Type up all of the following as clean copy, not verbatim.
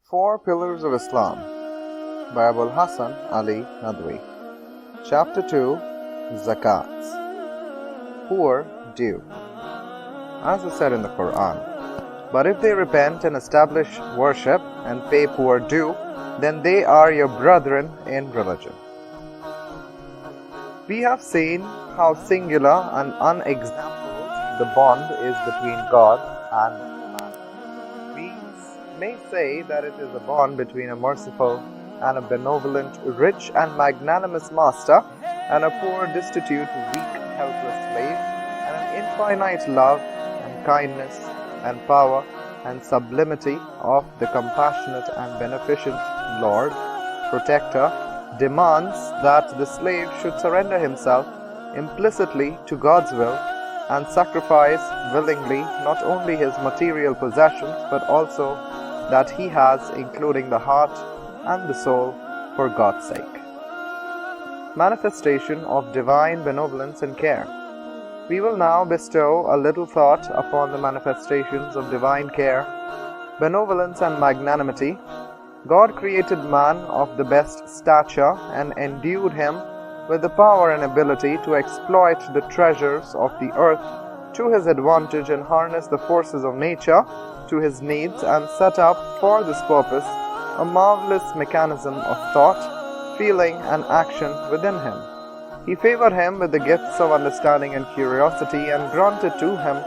Four Pillars of Islam by Hassan Ali Nadvi. Chapter 2, Zakats. Poor due. As is said in the Quran, but if they repent and establish worship and pay poor due, then they are your brethren in religion. We have seen how singular and unexampled the bond is between God and man. We may say that it is a bond between a merciful and a benevolent, rich and magnanimous master, and a poor, destitute, weak, helpless slave, and an infinite love and kindness and power and sublimity of the compassionate and beneficent Lord, Protector, demands that the slave should surrender himself implicitly to God's will and sacrifice willingly not only his material possessions but also that he has, including the heart and the soul, for God's sake. Manifestation of divine benevolence and care. We will now bestow a little thought upon the manifestations of divine care, benevolence and magnanimity. God created man of the best stature and endued him with the power and ability to exploit the treasures of the earth to his advantage and harness the forces of nature to his needs, and set up for this purpose a marvelous mechanism of thought, feeling and action within him. He favored him with the gifts of understanding and curiosity, and granted to him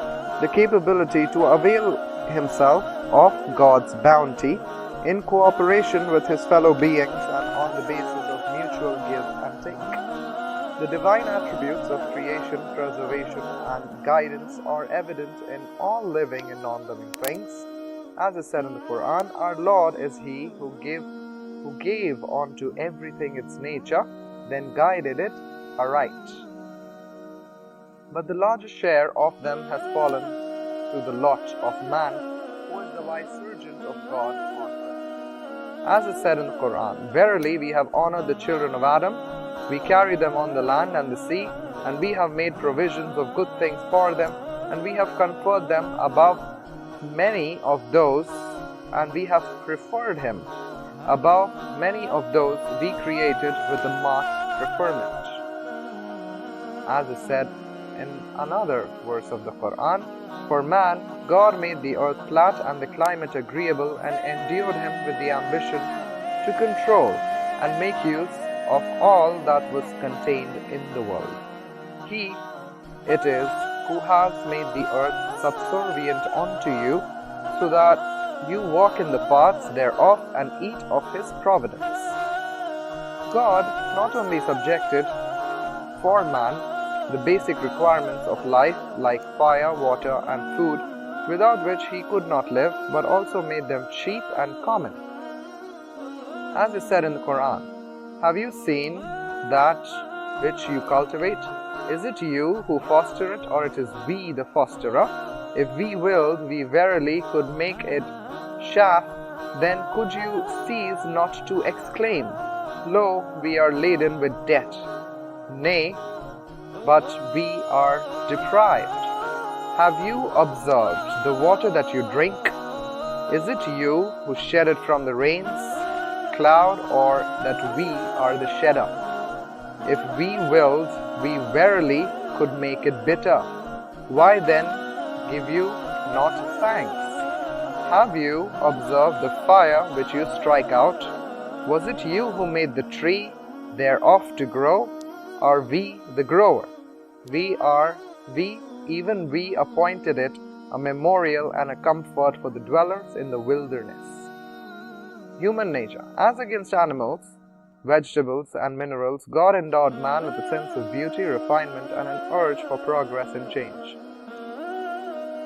the capability to avail himself of God's bounty in cooperation with his fellow beings and on the basis of mutual give and take. The divine attributes of creation, preservation, and guidance are evident in all living and non-living things. As is said in the Quran, our Lord is He who gave unto everything its nature, then guided it aright. But the largest share of them has fallen to the lot of man, who is the vicegerent of God on earth. As is said in the Quran, verily we have honored the children of Adam, we carry them on the land and the sea, and we have made provisions of good things for them, and we have conferred them above many of those, and we have preferred him above many of those we created with the marked preferment. As is said in another verse of the Quran, for man, God made the earth flat and the climate agreeable, and endued him with the ambition to control and make use of all that was contained in the world. He it is who has made the earth subservient unto you, so that you walk in the paths thereof and eat of his providence. God not only subjected for man the basic requirements of life like fire, water, and food, without which he could not live, but also made them cheap and common. As is said in the Quran, have you seen that which you cultivate? Is it you who foster it, or it is we the fosterer? If we willed, we verily could make it chaff, then could you cease not to exclaim, lo, we are laden with debt. Nay, but we are deprived. Have you observed the water that you drink? Is it you who shed it from the rains, cloud, or that we are the shedder? If we willed, we verily could make it bitter. Why then give you not thanks? Have you observed the fire which you strike out? Was it you who made the tree thereof to grow? Are we the grower? Even we appointed it a memorial and a comfort for the dwellers in the wilderness. Human nature. As against animals, vegetables, and minerals, God endowed man with a sense of beauty, refinement, and an urge for progress and change.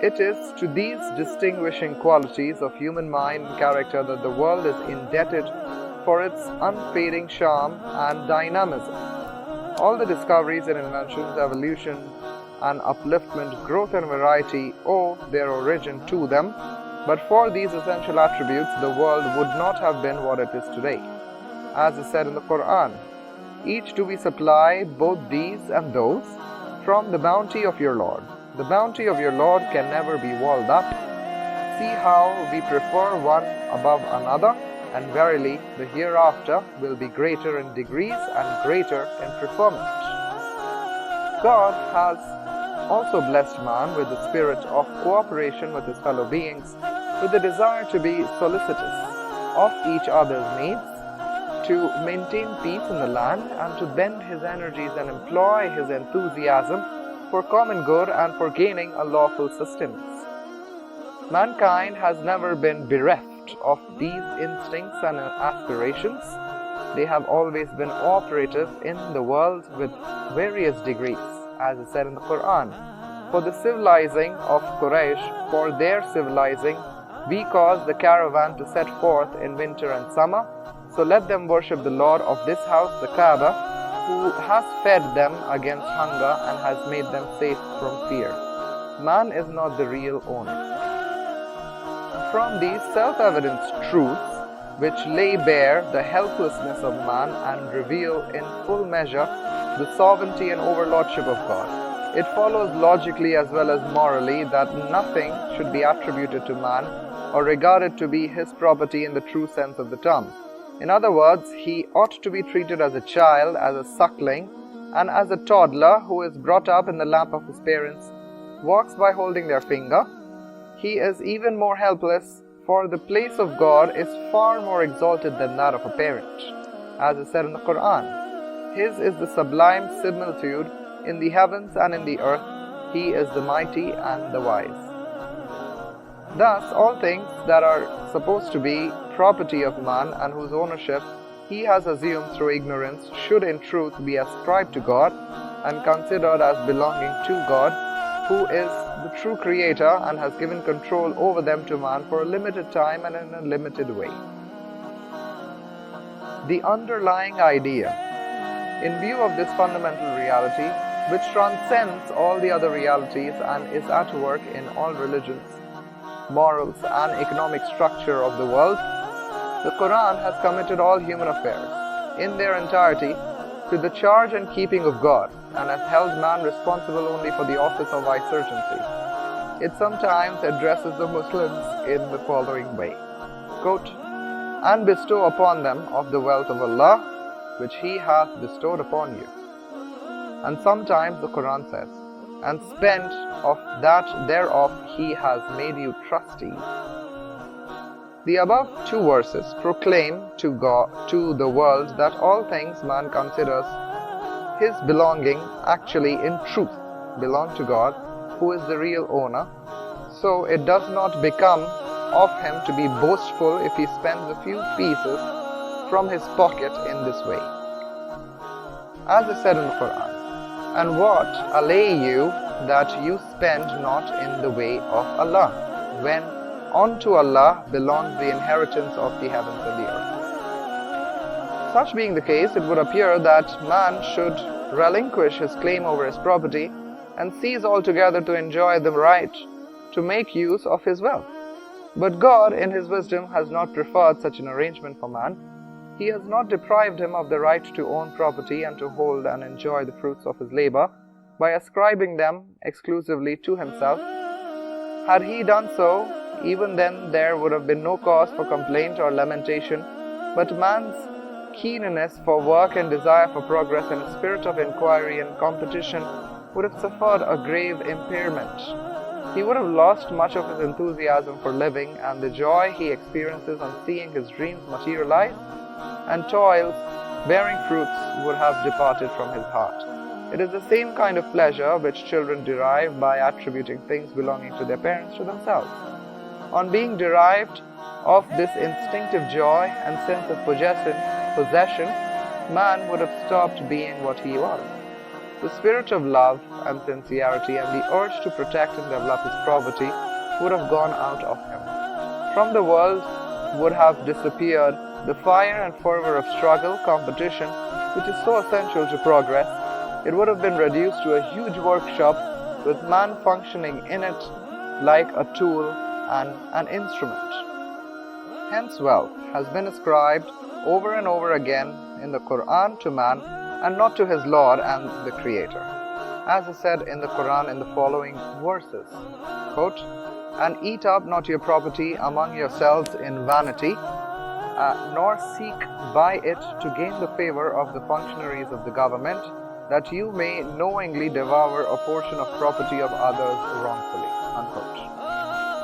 It is to these distinguishing qualities of human mind and character that the world is indebted for its unfading charm and dynamism. All the discoveries and inventions, evolution and upliftment, growth and variety owe their origin to them. But for these essential attributes, the world would not have been what it is today. As is said in the Quran, each do we supply both these and those from the bounty of your Lord. The bounty of your Lord can never be walled up. See how we prefer one above another, and verily the hereafter will be greater in degrees and greater in preferment. God has also blessed man with the spirit of cooperation with his fellow beings, with the desire to be solicitous of each other's needs, to maintain peace in the land, and to bend his energies and employ his enthusiasm for common good and for gaining a lawful sustenance. Mankind has never been bereft of these instincts and aspirations. They have always been operative in the world with various degrees, as is said in the Quran. For the civilizing of Quraysh, for their civilizing, we caused the caravan to set forth in winter and summer. So let them worship the Lord of this house, the Kaaba, who has fed them against hunger and has made them safe from fear. Man is not the real owner. From these self-evident truths, which lay bare the helplessness of man and reveal in full measure the sovereignty and overlordship of God, it follows logically as well as morally that nothing should be attributed to man or regarded to be his property in the true sense of the term. In other words, he ought to be treated as a child, as a suckling, and as a toddler who is brought up in the lap of his parents, walks by holding their finger. He is even more helpless, for the place of God is far more exalted than that of a parent, as is said in the Quran. His is the sublime similitude in the heavens and in the earth. He is the mighty and the wise. Thus, all things that are supposed to be property of man and whose ownership he has assumed through ignorance should in truth be ascribed to God and considered as belonging to God, who is the true creator and has given control over them to man for a limited time and in a limited way. The underlying idea, in view of this fundamental reality, which transcends all the other realities and is at work in all religions, morals and economic structure of the world, the Quran has committed all human affairs, in their entirety, to the charge and keeping of God, and has held man responsible only for the office of vicegerentcy. It sometimes addresses the Muslims in the following way, quote, "And bestow upon them of the wealth of Allah, which He hath bestowed upon you." And sometimes the Quran says, "And spend of that thereof He has made you trustees." The above two verses proclaim to the world that all things man considers his belonging actually in truth belong to God, who is the real owner. So it does not become of him to be boastful if he spends a few pieces from his pocket in this way. As is said in the Quran, "And what allay you that you spend not in the way of Allah, when unto Allah belongs the inheritance of the heavens and the earth?" Such being the case, it would appear that man should relinquish his claim over his property and cease altogether to enjoy the right to make use of his wealth. But God, in His wisdom, has not preferred such an arrangement for man. He has not deprived him of the right to own property and to hold and enjoy the fruits of his labor by ascribing them exclusively to himself. Had He done so, even then there would have been no cause for complaint or lamentation, but man's keenness for work and desire for progress and a spirit of inquiry and competition would have suffered a grave impairment. He would have lost much of his enthusiasm for living, and the joy he experiences on seeing his dreams materialize and toils bearing fruits would have departed from his heart. It is the same kind of pleasure which children derive by attributing things belonging to their parents to themselves. On being derived of this instinctive joy and sense of possession, man would have stopped being what he was. The spirit of love and sincerity and the urge to protect and develop his property would have gone out of him. From the world would have disappeared the fire and fervor of struggle, competition, which is so essential to progress. It would have been reduced to a huge workshop with man functioning in it like a tool and an instrument. Hence wealth has been ascribed over and over again in the Quran to man and not to his Lord and the Creator. As is said in the Quran in the following verses, quote, And eat up not your property among yourselves in vanity, nor seek by it to gain the favor of the functionaries of the government, that you may knowingly devour a portion of property of others wrongfully. Unquote.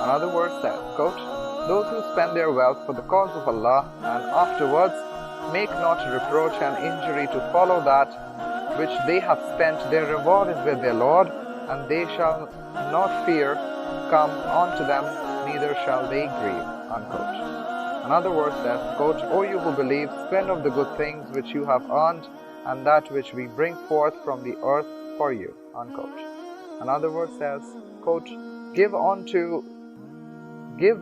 Another verse says, quote, those who spend their wealth for the cause of Allah and afterwards make not reproach and injury to follow that which they have spent, their reward is with their Lord, and they shall not fear come unto them, neither shall they grieve. Unquote. Another verse says, quote, O you who believe, spend of the good things which you have earned, and that which we bring forth from the earth for you. Unquote. Another verse says, quote, give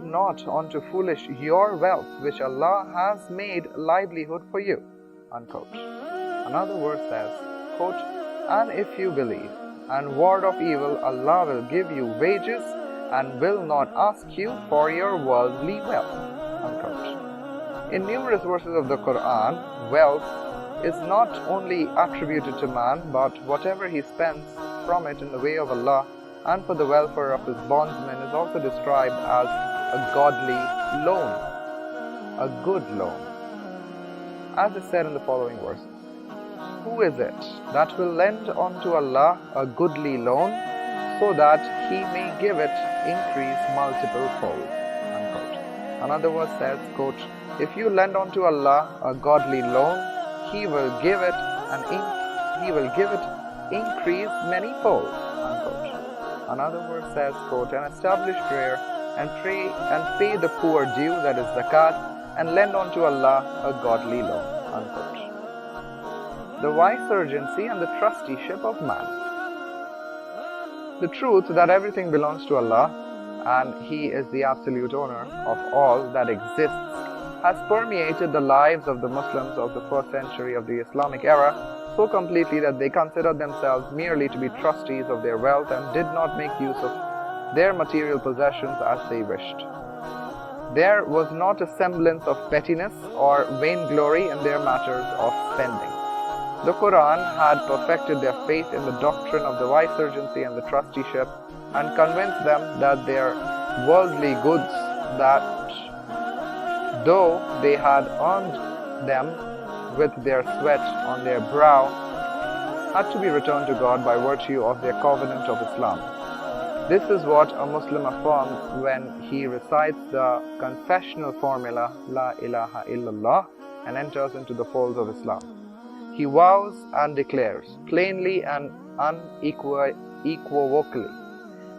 not unto foolish your wealth, which Allah has made livelihood for you. Unquote. Another verse says, quote, and if you believe and ward of evil, Allah will give you wages and will not ask you for your worldly wealth. Unquote. In numerous verses of the Quran, wealth is not only attributed to man, but whatever he spends from it in the way of Allah and for the welfare of his bondsmen is also described as a godly loan, a good loan. As is said in the following verses, who is it that will lend unto Allah a goodly loan, so that He may give it increase multiple fold? Unquote. Another verse says, quote, if you lend unto Allah a godly loan, He will give it increase many fold. Unquote. Another verse says, quote, and establish prayer and pay the poor due, that is zakat, and lend unto Allah a godly loan. Unquote. The vicegerentcy and the trusteeship of man. The truth that everything belongs to Allah and He is the absolute owner of all that exists has permeated the lives of the Muslims of the first century of the Islamic era so completely that they considered themselves merely to be trustees of their wealth and did not make use of their material possessions as they wished. There was not a semblance of pettiness or vainglory in their matters of spending. The Quran had perfected their faith in the doctrine of the vicegerentcy and the trusteeship and convinced them that their worldly goods, that though they had earned them with their sweat on their brow, had to be returned to God by virtue of their covenant of Islam. This is what a Muslim affirms when he recites the confessional formula La ilaha illallah and enters into the folds of Islam. He vows and declares plainly and unequivocally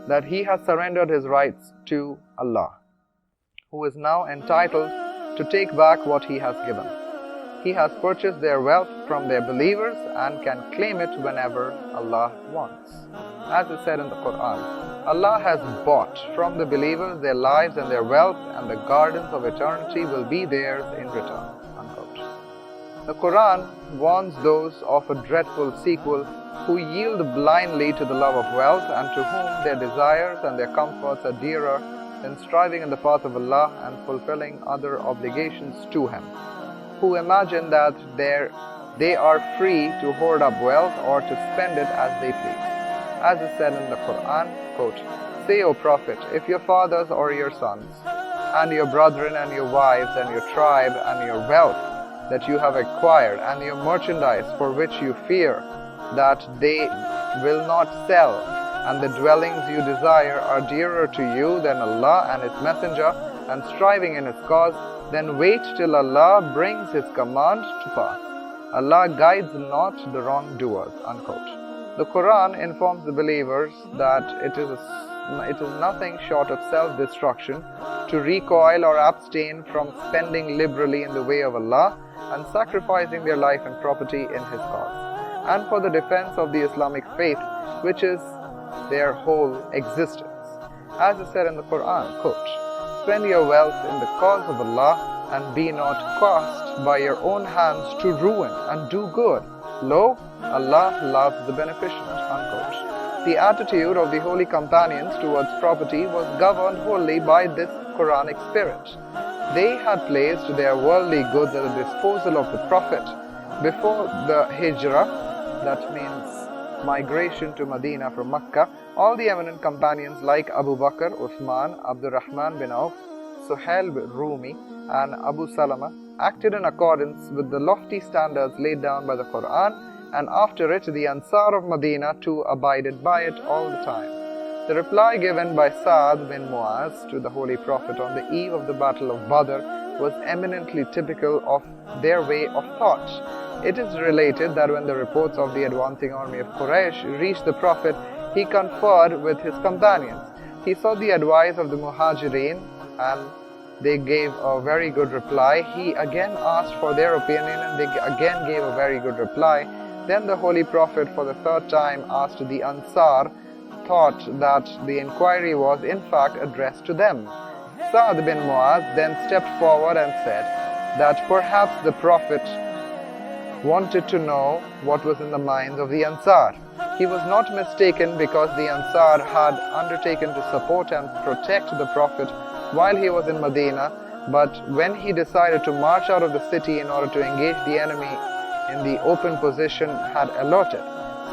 that he has surrendered his rights to Allah, who is now entitled to take back what He has given. He has purchased their wealth from their believers and can claim it whenever Allah wants. As is said in the Quran, Allah has bought from the believers their lives and their wealth, and the gardens of eternity will be theirs in return. Unquote. The Quran warns those of a dreadful sequel who yield blindly to the love of wealth and to whom their desires and their comforts are dearer than striving in the path of Allah and fulfilling other obligations to Him, who imagine that they are free to hoard up wealth or to spend it as they please. As is said in the Quran, quote, say, O Prophet, if your fathers or your sons, and your brethren and your wives and your tribe and your wealth that you have acquired and your merchandise for which you fear that they will not sell, and the dwellings you desire are dearer to you than Allah and His Messenger, and striving in His cause, then wait till Allah brings His command to pass. Allah guides not the wrongdoers. Unquote. The Quran informs the believers that it is nothing short of self-destruction to recoil or abstain from spending liberally in the way of Allah and sacrificing their life and property in His cause, and for the defense of the Islamic faith, which is their whole existence. As is said in the Quran, quote, spend your wealth in the cause of Allah and be not caused by your own hands to ruin, and do good. Lo, Allah loves the beneficent. Unquote. The attitude of the holy companions towards property was governed wholly by this Quranic spirit. They had placed their worldly goods at the disposal of the Prophet before the Hijrah, that means migration to Medina from Mecca, all the eminent companions like Abu Bakr, Uthman, Abdurrahman bin Auf, Suhail bin Rumi, and Abu Salama acted in accordance with the lofty standards laid down by the Quran, and after it the Ansar of Medina too abided by it all the time. The reply given by Sa'd bin Mu'az to the Holy Prophet on the eve of the Battle of Badr was eminently typical of their way of thought. It is related that when the reports of the advancing army of Quraysh reached the Prophet, he conferred with his companions. He sought the advice of the Muhajirin, and they gave a very good reply. He again asked for their opinion, and they again gave a very good reply. Then the Holy Prophet for the third time asked the Ansar, thought that the inquiry was in fact addressed to them. Sa'd bin Mu'az then stepped forward and said that perhaps the Prophet wanted to know what was in the minds of the Ansar. He was not mistaken, because the Ansar had undertaken to support and protect the Prophet while he was in Medina, but when he decided to march out of the city in order to engage the enemy in the open position, had alerted.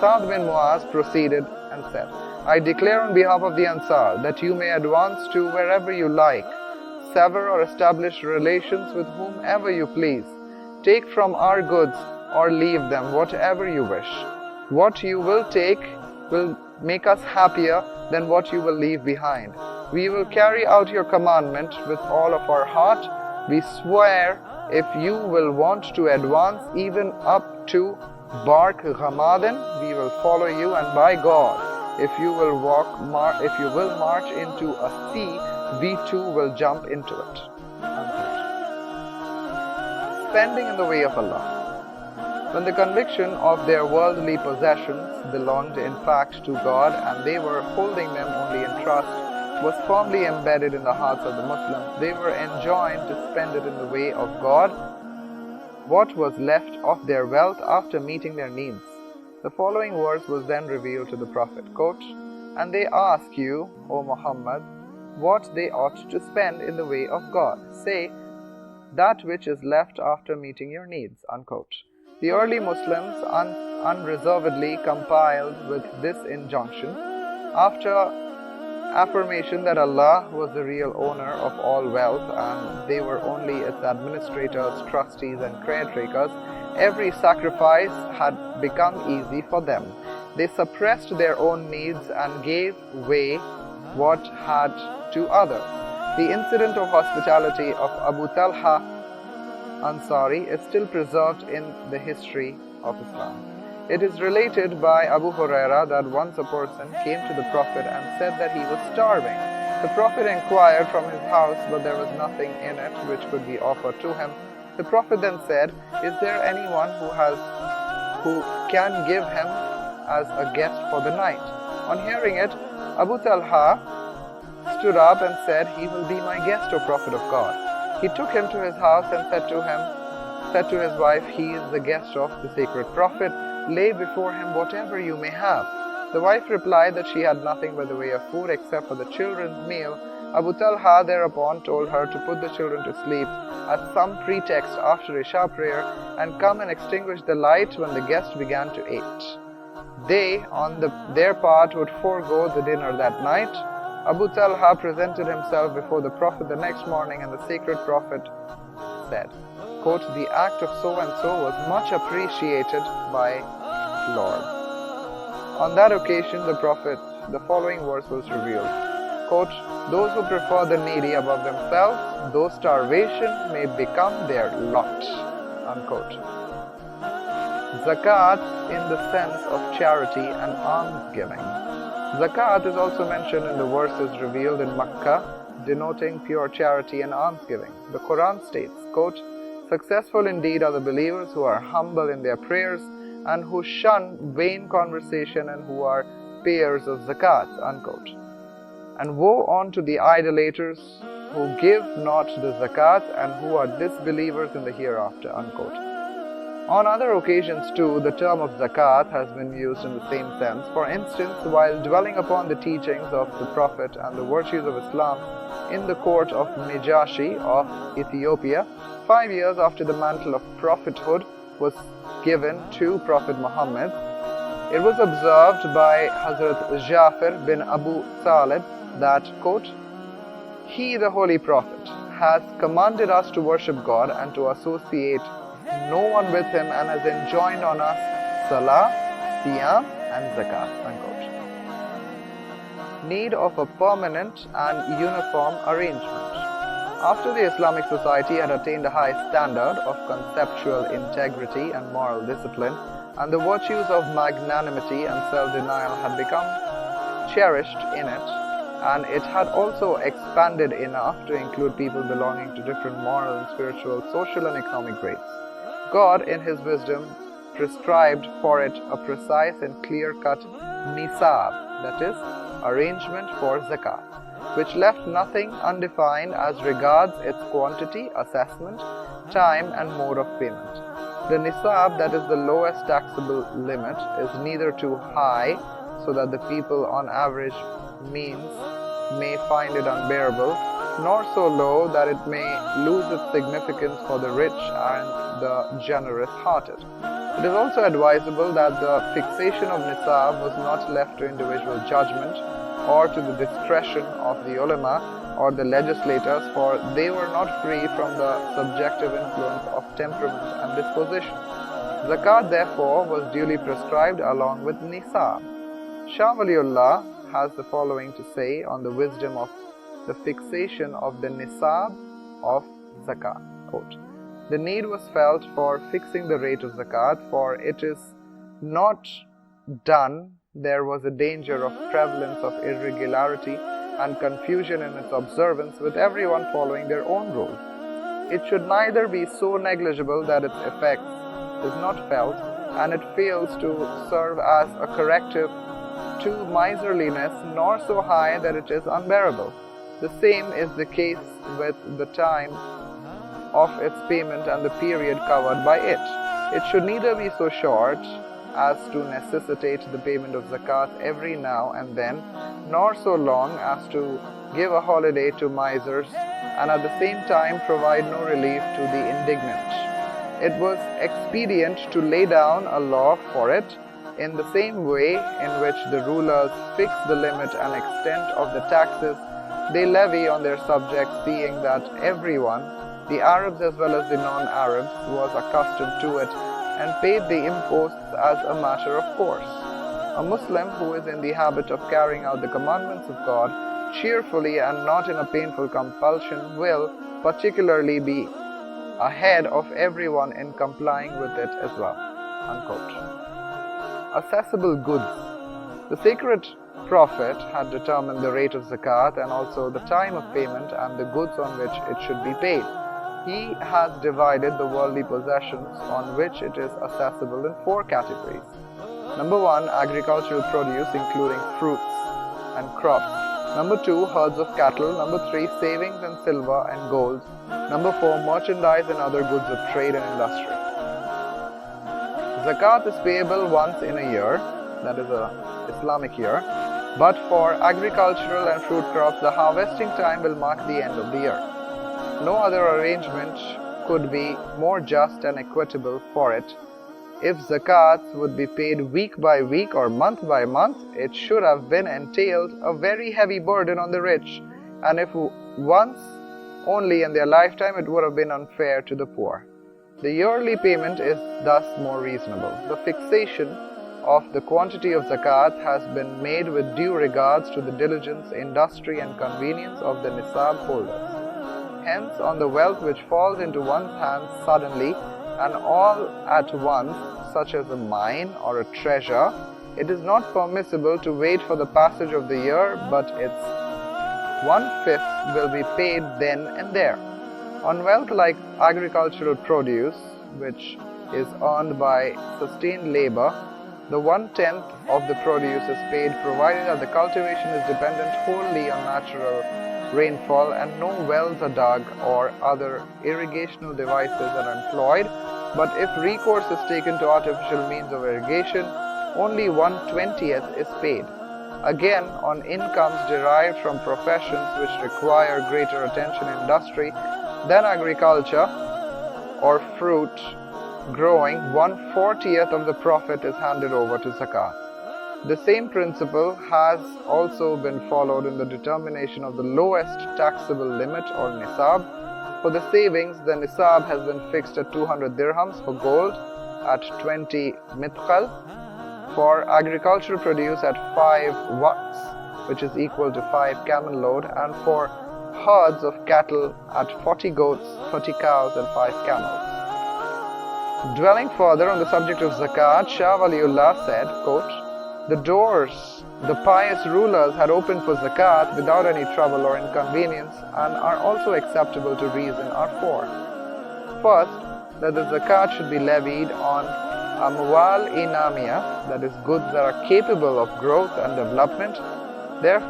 Sa'd bin Mu'az proceeded and said, I declare on behalf of the Ansar that you may advance to wherever you like, sever or establish relations with whomever you please, take from our goods or leave them, whatever you wish. What you will take will make us happier than what you will leave behind. We will carry out your commandment with all of our heart. We swear, if you will want to advance even up to Bark Ghamadin, we will follow you, and by God, if you will march into a sea, we too will jump into it. Spending in the way of Allah. When the conviction of their worldly possessions belonged in fact to God, and they were holding them only in trust, was firmly embedded in the hearts of the Muslims, they were enjoined to spend it in the way of God, what was left of their wealth after meeting their needs. The following verse was then revealed to the Prophet, quote, and they ask you, O Muhammad, what they ought to spend in the way of God. Say, that which is left after meeting your needs, unquote. The early Muslims unreservedly complied with this injunction. After affirmation that Allah was the real owner of all wealth and they were only its administrators, trustees and caretakers, every sacrifice had become easy for them. They suppressed their own needs and gave way what had to others. The incident of hospitality of Abu Talha Ansari is still preserved in the history of Islam. It is related by Abu Huraira that once a person came to the Prophet and said that he was starving. The Prophet inquired from his house, but there was nothing in it which could be offered to him. The Prophet then said, is there anyone who can give him as a guest for the night? On hearing it, Abu Talha stood up and said, he will be my guest, O Prophet of God. He took him to his house and said to his wife, he is the guest of the sacred Prophet. Lay before him whatever you may have. The wife replied that she had nothing by the way of food except for the children's meal. Abu Talha thereupon told her to put the children to sleep at some pretext after Isha prayer and come and extinguish the light when the guest began to eat. They, on their part, would forego the dinner that night. Abu Talha presented himself before the Prophet the next morning, and the sacred Prophet said, quote, the act of so-and-so was much appreciated by Lord. On that occasion, the following verse was revealed, quote, those who prefer the needy above themselves, though starvation may become their lot, unquote. Zakat in the sense of charity and almsgiving. Zakat is also mentioned in the verses revealed in Makkah, denoting pure charity and almsgiving. The Quran states, quote, successful indeed are the believers who are humble in their prayers and who shun vain conversation and who are payers of zakat, unquote. And woe unto the idolaters who give not the zakat and who are disbelievers in the hereafter, unquote. On other occasions too, the term of zakat has been used in the same sense. For instance, while dwelling upon the teachings of the Prophet and the virtues of Islam in the court of Najashi of Ethiopia, 5 years after the mantle of prophethood was given to Prophet Muhammad, It was observed by Hazrat Jafar bin Abu Talib that, quote, "He, the Holy Prophet, has commanded us to worship God and to associate no one with Him, and has enjoined on us Salah, Siyam and Zakat." Unquote. Need of a permanent and uniform arrangement. After the Islamic society had attained a high standard of conceptual integrity and moral discipline, and the virtues of magnanimity and self-denial had become cherished in it, and it had also expanded enough to include people belonging to different moral and spiritual, social and economic grades, God, in His wisdom, prescribed for it a precise and clear-cut nisab, that is, arrangement for zakat, which left nothing undefined as regards its quantity, assessment, time and mode of payment. The nisab, that is the lowest taxable limit, is neither too high so that the people on average means may find it unbearable, nor so low that it may lose its significance for the rich and the generous-hearted. It is also advisable that the fixation of nisab was not left to individual judgment or to the discretion of the ulama or the legislators, for they were not free from the subjective influence of temperament and disposition. Zakat, therefore, was duly prescribed along with nisab. Shah Waliullah has the following to say on the wisdom of the fixation of the nisab of zakat. Quote, "The need was felt for fixing the rate of zakat, for it is not done, there was a danger of prevalence of irregularity and confusion in its observance, with everyone following their own rules. It should neither be so negligible that its effect is not felt, and it fails to serve as a corrective to miserliness, nor so high that it is unbearable. The same is the case with the time of its payment and the period covered by it. It should neither be so short as to necessitate the payment of zakat every now and then, nor so long as to give a holiday to misers, and at the same time provide no relief to the indignant. It was expedient to lay down a law for it, in the same way in which the rulers fix the limit and extent of the taxes they levy on their subjects, seeing that everyone, the Arabs as well as the non-Arabs, was accustomed to it and paid the imposts as a matter of course. A Muslim who is in the habit of carrying out the commandments of God cheerfully and not in a painful compulsion will particularly be ahead of everyone in complying with it as well." Unquote. Accessible goods. The sacred prophet had determined the rate of zakat and also the time of payment and the goods on which it should be paid. He has divided the worldly possessions on which it is accessible in 4 categories. Number 1, agricultural produce including fruits and crops. Number 2, herds of cattle. Number 3, savings in silver and gold. Number 4, merchandise and other goods of trade and industry. Zakat is payable once in a year, that is a Islamic year, but for agricultural and fruit crops, the harvesting time will mark the end of the year. No other arrangement could be more just and equitable for it. If zakats would be paid week by week or month by month, it should have been entailed a very heavy burden on the rich, and if once only in their lifetime, it would have been unfair to the poor. The yearly payment is thus more reasonable. The fixation of the quantity of zakat has been made with due regards to the diligence, industry and convenience of the nisab holders. Hence, on the wealth which falls into one's hands suddenly and all at once, such as a mine or a treasure, it is not permissible to wait for the passage of the year, but its 1/5 will be paid then and there. On wealth like agricultural produce, which is earned by sustained labor, the 1/10 of the produce is paid, provided that the cultivation is dependent wholly on natural rainfall and no wells are dug or other irrigational devices are employed. But if recourse is taken to artificial means of irrigation, only 1/20th is paid. Again, on incomes derived from professions which require greater attention and industry than agriculture or fruit growing, 1/40th of the profit is handed over to Zakat. The same principle has also been followed in the determination of the lowest taxable limit or nisab. For the savings, the nisab has been fixed at 200 dirhams for gold, at 20 mithqal, for agricultural produce at 5 waqs, which is equal to 5 camel load, and for herds of cattle at 40 goats, 30 cows and 5 camels. Dwelling further on the subject of Zakat, Shah Waliullah said, quote, "The doors the pious rulers had opened for Zakat without any trouble or inconvenience and are also acceptable to reason are four. First, that the Zakat should be levied on amwal inamiya, that is goods that are capable of growth and development,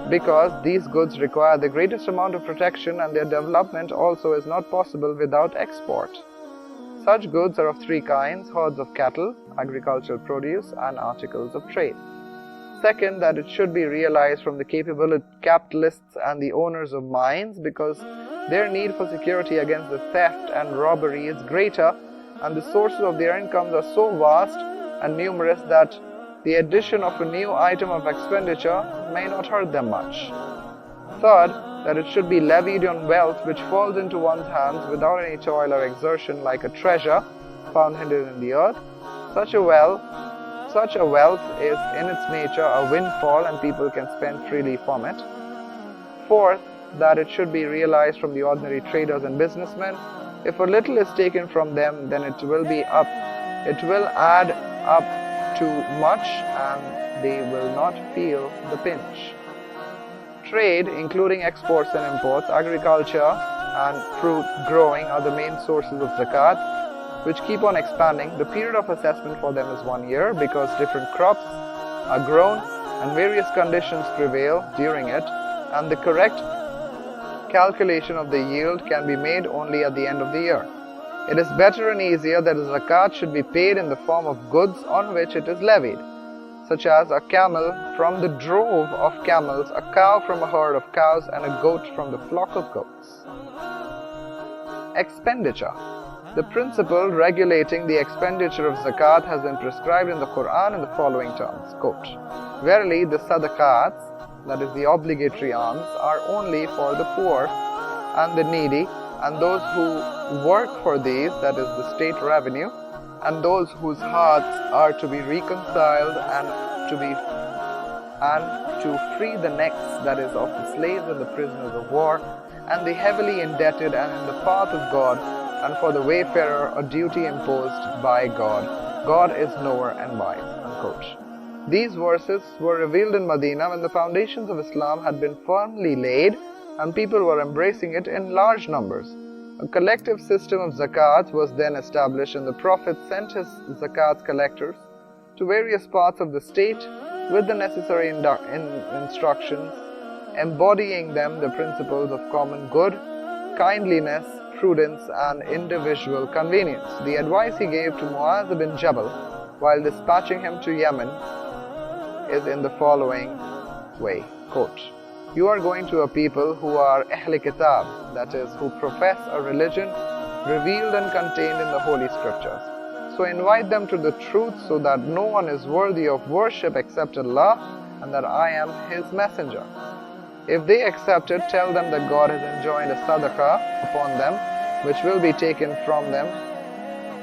because these goods require the greatest amount of protection and their development also is not possible without export. Such goods are of three kinds: herds of cattle, agricultural produce, and articles of trade. Second, that it should be realized from the capable capitalists and the owners of mines, because their need for security against the theft and robbery is greater, and the sources of their incomes are so vast and numerous that the addition of a new item of expenditure may not hurt them much. Third, that it should be levied on wealth which falls into one's hands without any toil or exertion, like a treasure found hidden in the earth. Such a wealth is in its nature a windfall and people can spend freely from it. Fourth, that it should be realized from the ordinary traders and businessmen. If a little is taken from them, then it will add up to much and they will not feel the pinch. Trade, including exports and imports, agriculture and fruit growing are the main sources of Zakat, which keep on expanding. The period of assessment for them is 1 year, because different crops are grown and various conditions prevail during it, and the correct calculation of the yield can be made only at the end of the year. It is better and easier that a Zakat should be paid in the form of goods on which it is levied, such as a camel from the drove of camels, a cow from a herd of cows, and a goat from the flock of goats. Expenditure. The principle regulating the expenditure of Zakat has been prescribed in the Quran in the following terms, quote, "Verily the sadaqats, that is the obligatory alms, are only for the poor and the needy, and those who work for these, that is the state revenue, and those whose hearts are to be reconciled and to free the necks, that is of the slaves and the prisoners of war, and the heavily indebted, and in the path of God, and for the wayfarer a duty imposed by God. God is knower and wise." Unquote. These verses were revealed in Medina when the foundations of Islam had been firmly laid and people were embracing it in large numbers. A collective system of zakats was then established, and the Prophet sent his zakat collectors to various parts of the state with the necessary instructions, embodying them the principles of common good, kindliness, prudence, and individual convenience. The advice he gave to Muaz bin Jabal while dispatching him to Yemen is in the following way, quote, "You are going to a people who are Ahl Kitab, that is, who profess a religion revealed and contained in the Holy Scriptures. So invite them to the truth, so that no one is worthy of worship except Allah, and that I am His messenger. If they accept it, tell them that God has enjoined a sadaqah upon them, which will be taken from them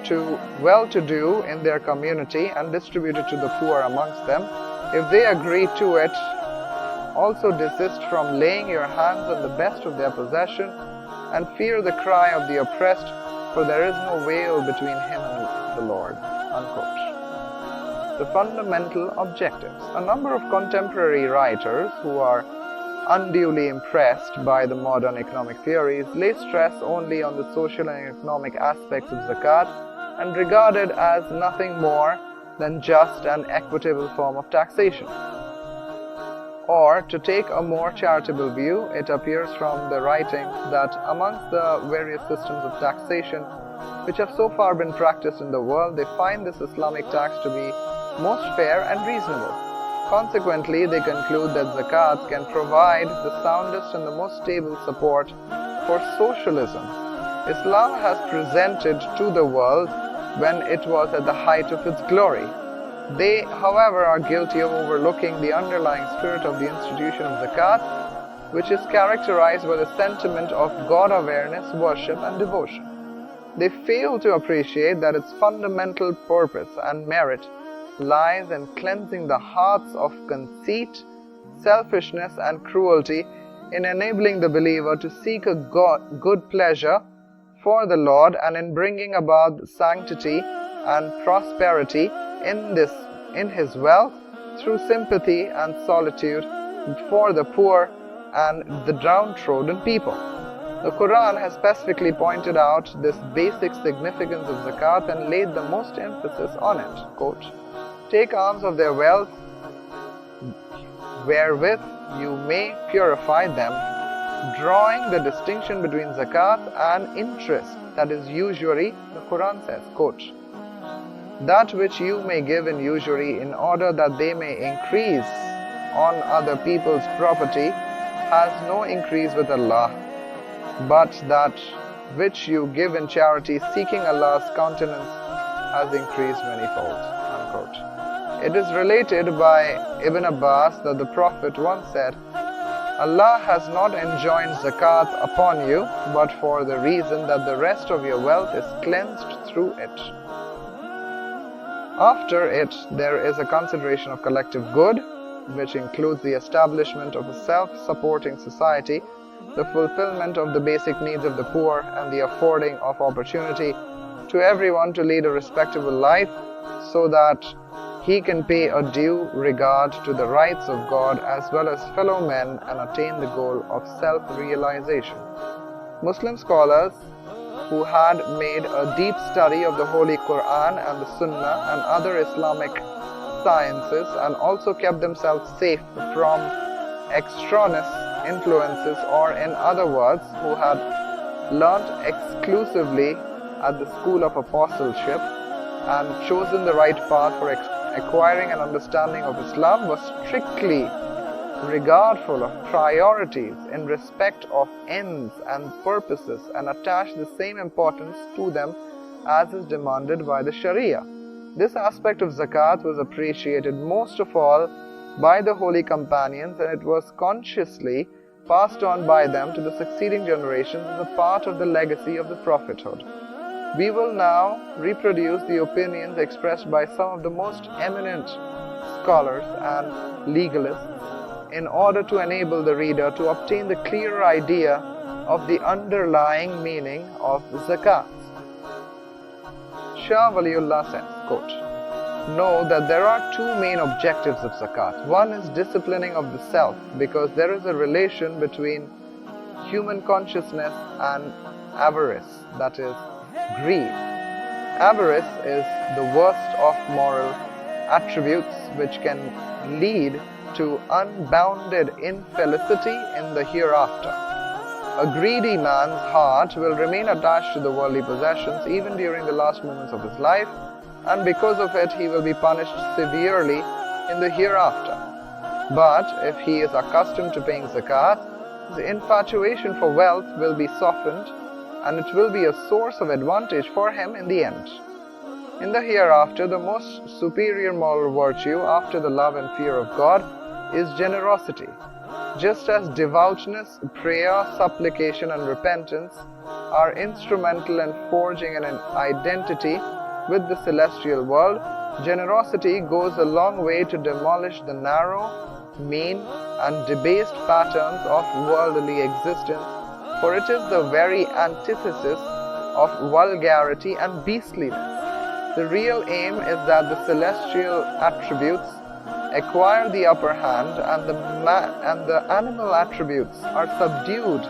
to well-to-do in their community and distributed to the poor amongst them. If they agree to it, also desist from laying your hands on the best of their possession, and fear the cry of the oppressed, for there is no veil between him and the Lord." Unquote. The fundamental objectives. A number of contemporary writers who are unduly impressed by the modern economic theories lay stress only on the social and economic aspects of zakat and regard it as nothing more than just an equitable form of taxation. Or, to take a more charitable view, it appears from the writings that amongst the various systems of taxation which have so far been practiced in the world, they find this Islamic tax to be most fair and reasonable. Consequently, they conclude that zakat can provide the soundest and the most stable support for socialism. Islam has presented to the world when it was at the height of its glory. They, however, are guilty of overlooking the underlying spirit of the institution of Zakat, which is characterized by the sentiment of God awareness, worship and devotion. They fail to appreciate that its fundamental purpose and merit lies in cleansing the hearts of conceit, selfishness and cruelty, in enabling the believer to seek a good pleasure for the Lord, and in bringing about sanctity and prosperity in his wealth through sympathy and solitude for the poor and the downtrodden people. The Quran has specifically pointed out this basic significance of zakat and laid the most emphasis on it. Quote, "Take alms of their wealth, wherewith you may purify them, drawing the distinction between zakat and interest, that is usury." The Quran says, quote, "That which you may give in usury in order that they may increase on other people's property has no increase with Allah, but that which you give in charity seeking Allah's countenance has increased manifold." Unquote. It is related by Ibn Abbas that the Prophet once said, "Allah has not enjoined zakat upon you, but for the reason that the rest of your wealth is cleansed through it. After it, there is a consideration of collective good, which includes the establishment of a self-supporting society, the fulfillment of the basic needs of the poor, and the affording of opportunity to everyone to lead a respectable life so that he can pay a due regard to the rights of God as well as fellow men and attain the goal of self-realization." Muslim scholars who had made a deep study of the Holy Quran and the Sunnah and other Islamic sciences, and also kept themselves safe from extraneous influences, or in other words, who had learnt exclusively at the school of apostleship and chosen the right path for acquiring an understanding of Islam, was strictly regardful of priorities in respect of ends and purposes, and attached the same importance to them as is demanded by the Sharia. This aspect of zakat was appreciated most of all by the holy companions, and it was consciously passed on by them to the succeeding generations as a part of the legacy of the prophethood. We will now reproduce the opinions expressed by some of the most eminent scholars and legalists in order to enable the reader to obtain the clearer idea of the underlying meaning of zakat. Shah Waliullah says, quote, "Know that there are two main objectives of zakat. One is disciplining of the self, because there is a relation between human consciousness and avarice, that is, greed. Avarice is the worst of moral attributes which can lead to unbounded infelicity in the hereafter. A greedy man's heart will remain attached to the worldly possessions even during the last moments of his life, and because of it he will be punished severely in the hereafter. But if he is accustomed to paying zakat, his infatuation for wealth will be softened, and it will be a source of advantage for him in the end. In the hereafter, the most superior moral virtue after the love and fear of God is generosity. Just as devoutness, prayer, supplication and repentance are instrumental in forging an identity with the celestial world, generosity goes a long way to demolish the narrow, mean and debased patterns of worldly existence, for it is the very antithesis of vulgarity and beastliness. The real aim is that the celestial attributes acquire the upper hand, and the animal attributes are subdued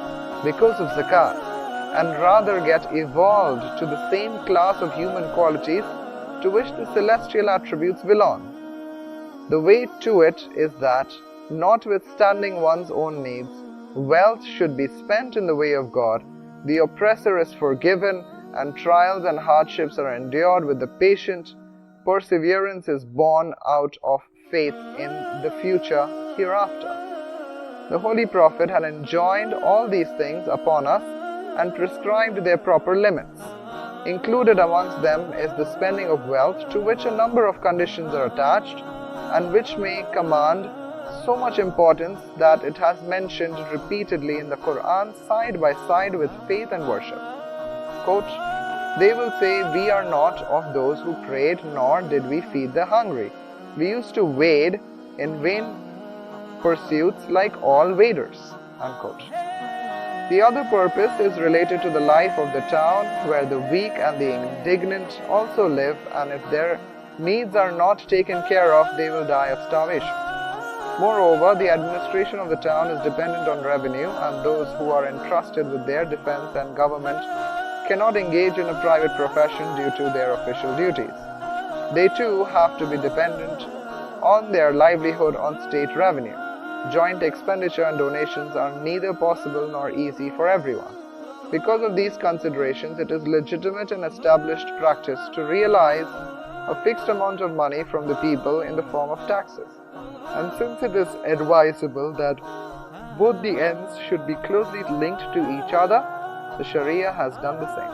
because of zakat, and rather get evolved to the same class of human qualities to which the celestial attributes belong. The way to it is that, notwithstanding one's own needs, wealth should be spent in the way of God, the oppressor is forgiven, and trials and hardships are endured with the patient. Perseverance is born out of faith in the future hereafter. The Holy Prophet had enjoined all these things upon us and prescribed their proper limits. Included amongst them is the spending of wealth, to which a number of conditions are attached and which may command so much importance that it has mentioned repeatedly in the Quran side by side with faith and worship. Quote, "They will say, we are not of those who prayed, nor did we feed the hungry. We used to wade in vain pursuits like all waders." Unquote. The other purpose is related to the life of the town, where the weak and the indigent also live, and if their needs are not taken care of, they will die of starvation. Moreover, the administration of the town is dependent on revenue, and those who are entrusted with their defense and government cannot engage in a private profession due to their official duties. They too have to be dependent on their livelihood on state revenue. Joint expenditure and donations are neither possible nor easy for everyone. Because of these considerations, it is legitimate and established practice to realize a fixed amount of money from the people in the form of taxes. And since it is advisable that both the ends should be closely linked to each other, the Sharia has done the same.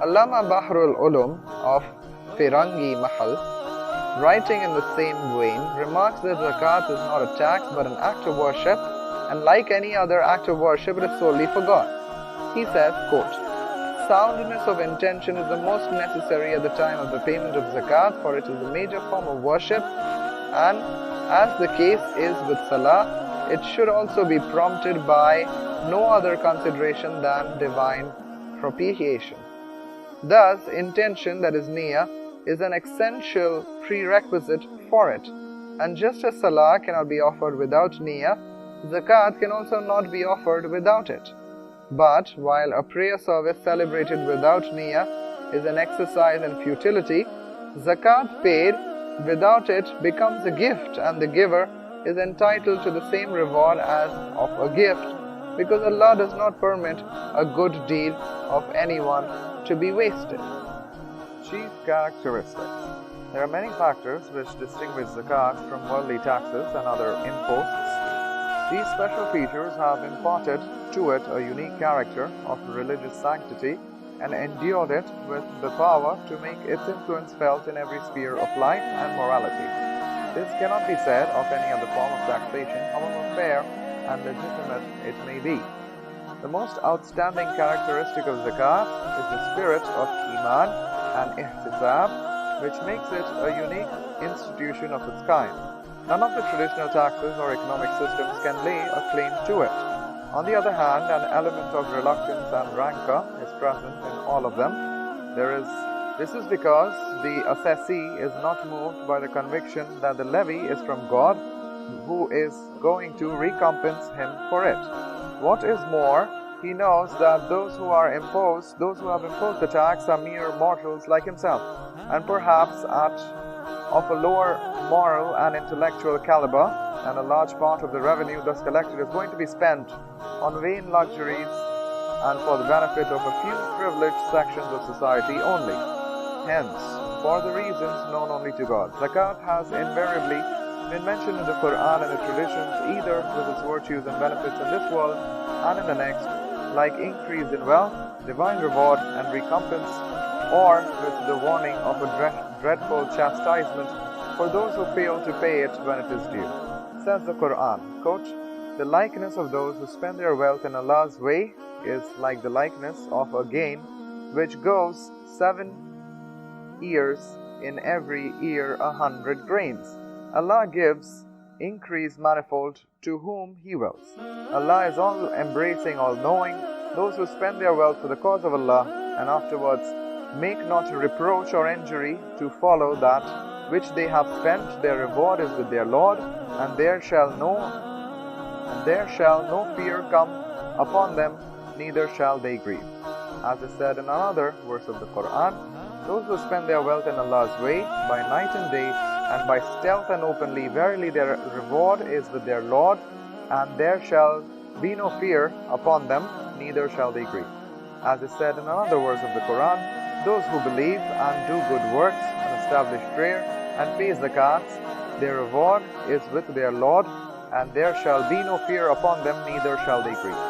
Allama Bahrul Ulum of Firangi Mahal, writing in the same vein, remarks that Zakat is not a tax but an act of worship, and like any other act of worship, it is solely for God. He says, quote, "Soundness of intention is the most necessary at the time of the payment of Zakat, for it is a major form of worship, and as the case is with Salah, it should also be prompted by no other consideration than divine propitiation. Thus, intention, that is niyyah, is an essential prerequisite for it. And just as Salah cannot be offered without niyyah, Zakat can also not be offered without it. But while a prayer service celebrated without niyyah is an exercise in futility, Zakat paid without it becomes a gift, and the giver is entitled to the same reward as of a gift, because Allah does not permit a good deed of anyone to be wasted." Chief characteristics. There are many factors which distinguish Zakat from worldly taxes and other imposts. These special features have imparted to it a unique character of religious sanctity and endured it with the power to make its influence felt in every sphere of life and morality. This cannot be said of any other form of taxation, however fair and legitimate it may be. The most outstanding characteristic of Zakat is the spirit of Iman and Ihtisab, which makes it a unique institution of its kind. None of the traditional taxes or economic systems can lay a claim to it. On the other hand, an element of reluctance and rancor is present in all of them. This is because the assessee is not moved by the conviction that the levy is from God, who is going to recompense him for it. What is more, he knows that those who have imposed the tax are mere mortals like himself, and perhaps of a lower moral and intellectual caliber, and a large part of the revenue thus collected is going to be spent on vain luxuries and for the benefit of a few privileged sections of society only. Hence, for the reasons known only to God, Zakat has invariably been mentioned in the Quran and the traditions, either with its virtues and benefits in this world and in the next, like increase in wealth, divine reward and recompense, or with the warning of a dreadful chastisement for those who fail to pay it when it is due. Says the Quran, quote, "The likeness of those who spend their wealth in Allah's way is like the likeness of a grain which goes 7 years in every year 100 grains. Allah gives increase manifold to whom He wills. Allah is all-embracing, all-knowing. Those who spend their wealth for the cause of Allah and afterwards make not reproach or injury to follow that which they have spent, their reward is with their Lord, and there shall no fear come upon them, neither shall they grieve." As is said in another verse of the Quran, "Those who spend their wealth in Allah's way by night and day, and by stealth and openly, verily their reward is with their Lord, and there shall be no fear upon them, neither shall they grieve." As is said in another verse of the Quran, "Those who believe and do good works and establish prayer and pay zakats, their reward is with their Lord, and there shall be no fear upon them, neither shall they grieve."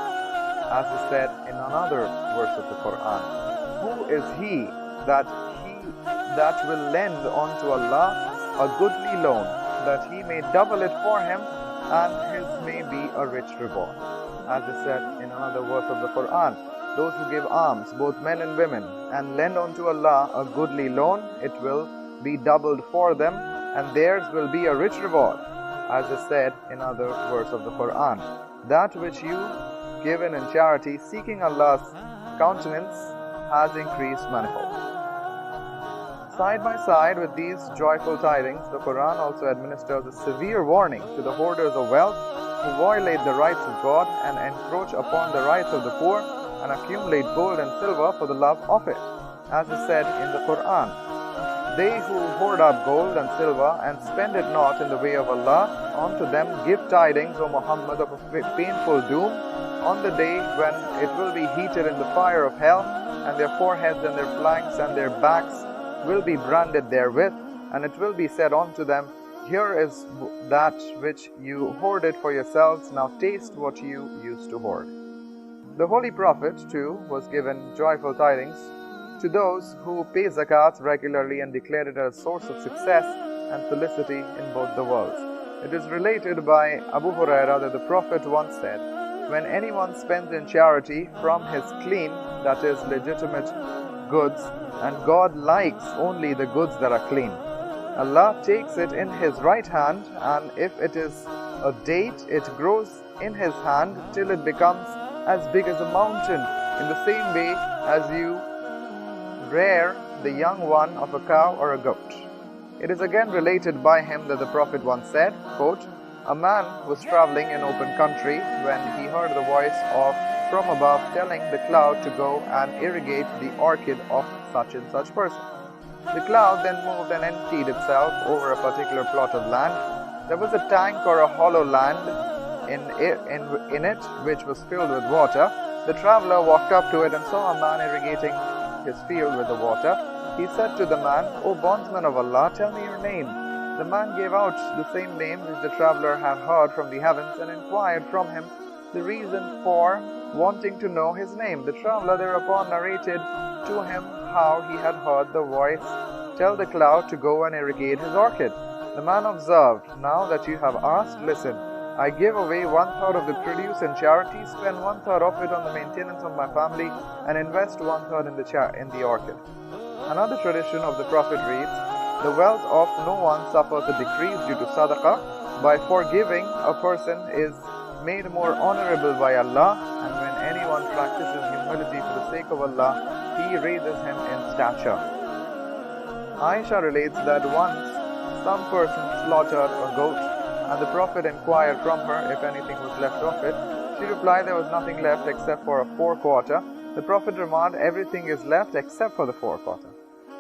As is said in another verse of the Quran, who is he that will lend unto Allah a goodly loan, that he may double it for him, and his may be a rich reward. As is said in another verse of the Quran, those who give alms, both men and women, and lend unto Allah a goodly loan, it will be doubled for them, and theirs will be a rich reward. As is said in another verse of the Quran, that which you given in charity, seeking Allah's countenance, has increased manifold. Side by side with these joyful tidings, the Quran also administers a severe warning to the hoarders of wealth who violate the rights of God and encroach upon the rights of the poor and accumulate gold and silver for the love of it. As is said in the Quran, they who hoard up gold and silver and spend it not in the way of Allah, unto them give tidings, O Muhammad, of a painful doom on the day when it will be heated in the fire of hell, and their foreheads and their flanks and their backs will be branded therewith, and it will be said unto them, here is that which you hoarded for yourselves, now taste what you used to hoard. The Holy Prophet too was given joyful tidings to those who pay Zakat regularly and declare it as a source of success and felicity in both the worlds. It is related by Abu Hurairah that the Prophet once said, when anyone spends in charity from his clean, that is legitimate goods, and God likes only the goods that are clean, Allah takes it in His right hand, and if it is a date, it grows in His hand till it becomes as big as a mountain, in the same way as you rear the young one of a cow or a goat. It is again related by him that the Prophet once said, quote, a man was traveling in open country when he heard the voice from above telling the cloud to go and irrigate the orchid of such and such person. The cloud then moved and emptied itself over a particular plot of land. There was a tank or a hollow land in it which was filled with water. The traveler walked up to it and saw a man irrigating his field with the water. He said to the man, O bondsman of Allah, tell me your name. The man gave out the same name which the traveler had heard from the heavens and inquired from him the reason for wanting to know his name. The traveler thereupon narrated to him how he had heard the voice tell the cloud to go and irrigate his orchid. The man observed, now that you have asked, listen, I give away 1/3 of the produce in charity, spend 1/3 of it on the maintenance of my family, and invest 1/3 in the orchid. Another tradition of the Prophet reads, the wealth of no one suffers a decrease due to sadaqah. By forgiving, a person is made more honorable by Allah, and when anyone practices humility for the sake of Allah, He raises him in stature. Aisha relates that once some person slaughtered a goat, and the Prophet inquired from her if anything was left of it. She replied there was nothing left except for a forequarter. The Prophet remarked, everything is left except for the forequarter.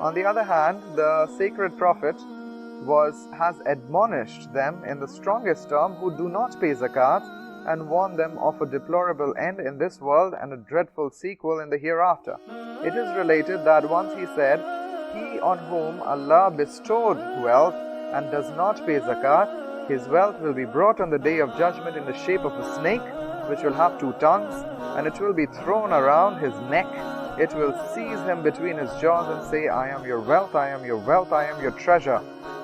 On the other hand, the sacred Prophet has admonished them in the strongest term who do not pay Zakat, and warned them of a deplorable end in this world and a dreadful sequel in the hereafter. It is related that once he said, he on whom Allah bestowed wealth and does not pay Zakat, his wealth will be brought on the day of judgment in the shape of a snake, which will have 2 tongues, and it will be thrown around his neck. It will seize him between his jaws and say, I am your wealth, I am your wealth, I am your treasure.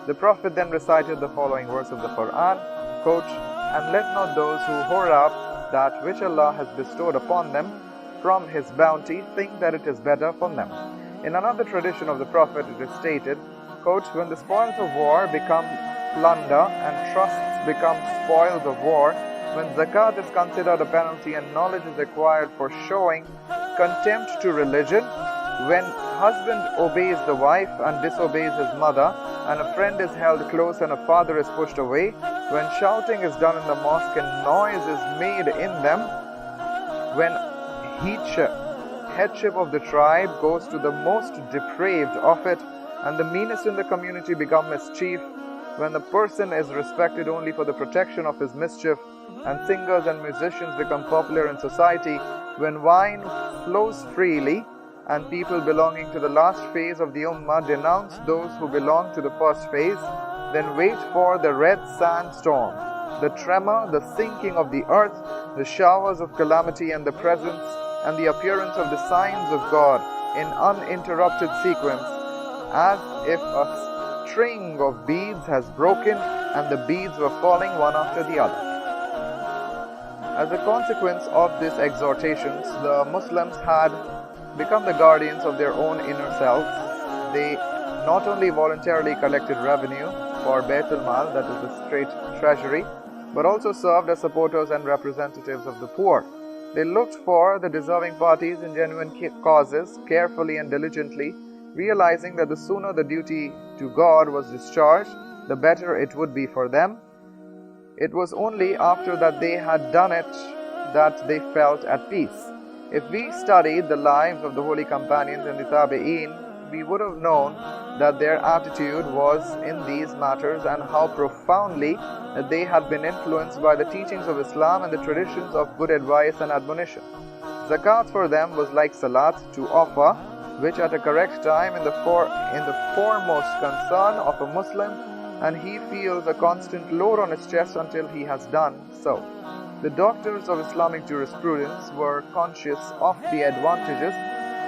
The Prophet then recited the following verse of the Quran, quote, and let not those who hoard up that which Allah has bestowed upon them from His bounty think that it is better for them. In another tradition of the Prophet it is stated, quote, when the spoils of war become plunder and trusts become spoils of war, when Zakat is considered a penalty and knowledge is acquired for showing contempt to religion, when husband obeys the wife and disobeys his mother, and a friend is held close and a father is pushed away, when shouting is done in the mosque and noise is made in them, when headship of the tribe goes to the most depraved of it, and the meanest in the community become mischief, when the person is respected only for the protection of his mischief, and singers and musicians become popular in society, when wine flows freely, and people belonging to the last phase of the Ummah denounce those who belong to the first phase, then wait for the red sandstorm, the tremor, the sinking of the earth, the showers of calamity, and the presence and the appearance of the signs of God, in uninterrupted sequence, as if a string of beads has broken and the beads were falling one after the other. As a consequence of these exhortations, the Muslims had become the guardians of their own inner selves. They not only voluntarily collected revenue for Bayt al-Mal, that is the state treasury, but also served as supporters and representatives of the poor. They looked for the deserving parties in genuine causes carefully and diligently, realizing that the sooner the duty to God was discharged, the better it would be for them. It was only after that they had done it that they felt at peace. If we studied the lives of the holy companions and the Tabeeb, we would have known that their attitude was in these matters and how profoundly they had been influenced by the teachings of Islam and the traditions of good advice and admonition. Zakat for them was like salat to offer, which at a correct time in the foremost concern of a Muslim, and he feels a constant load on his chest until he has done so. The doctors of Islamic jurisprudence were conscious of the advantages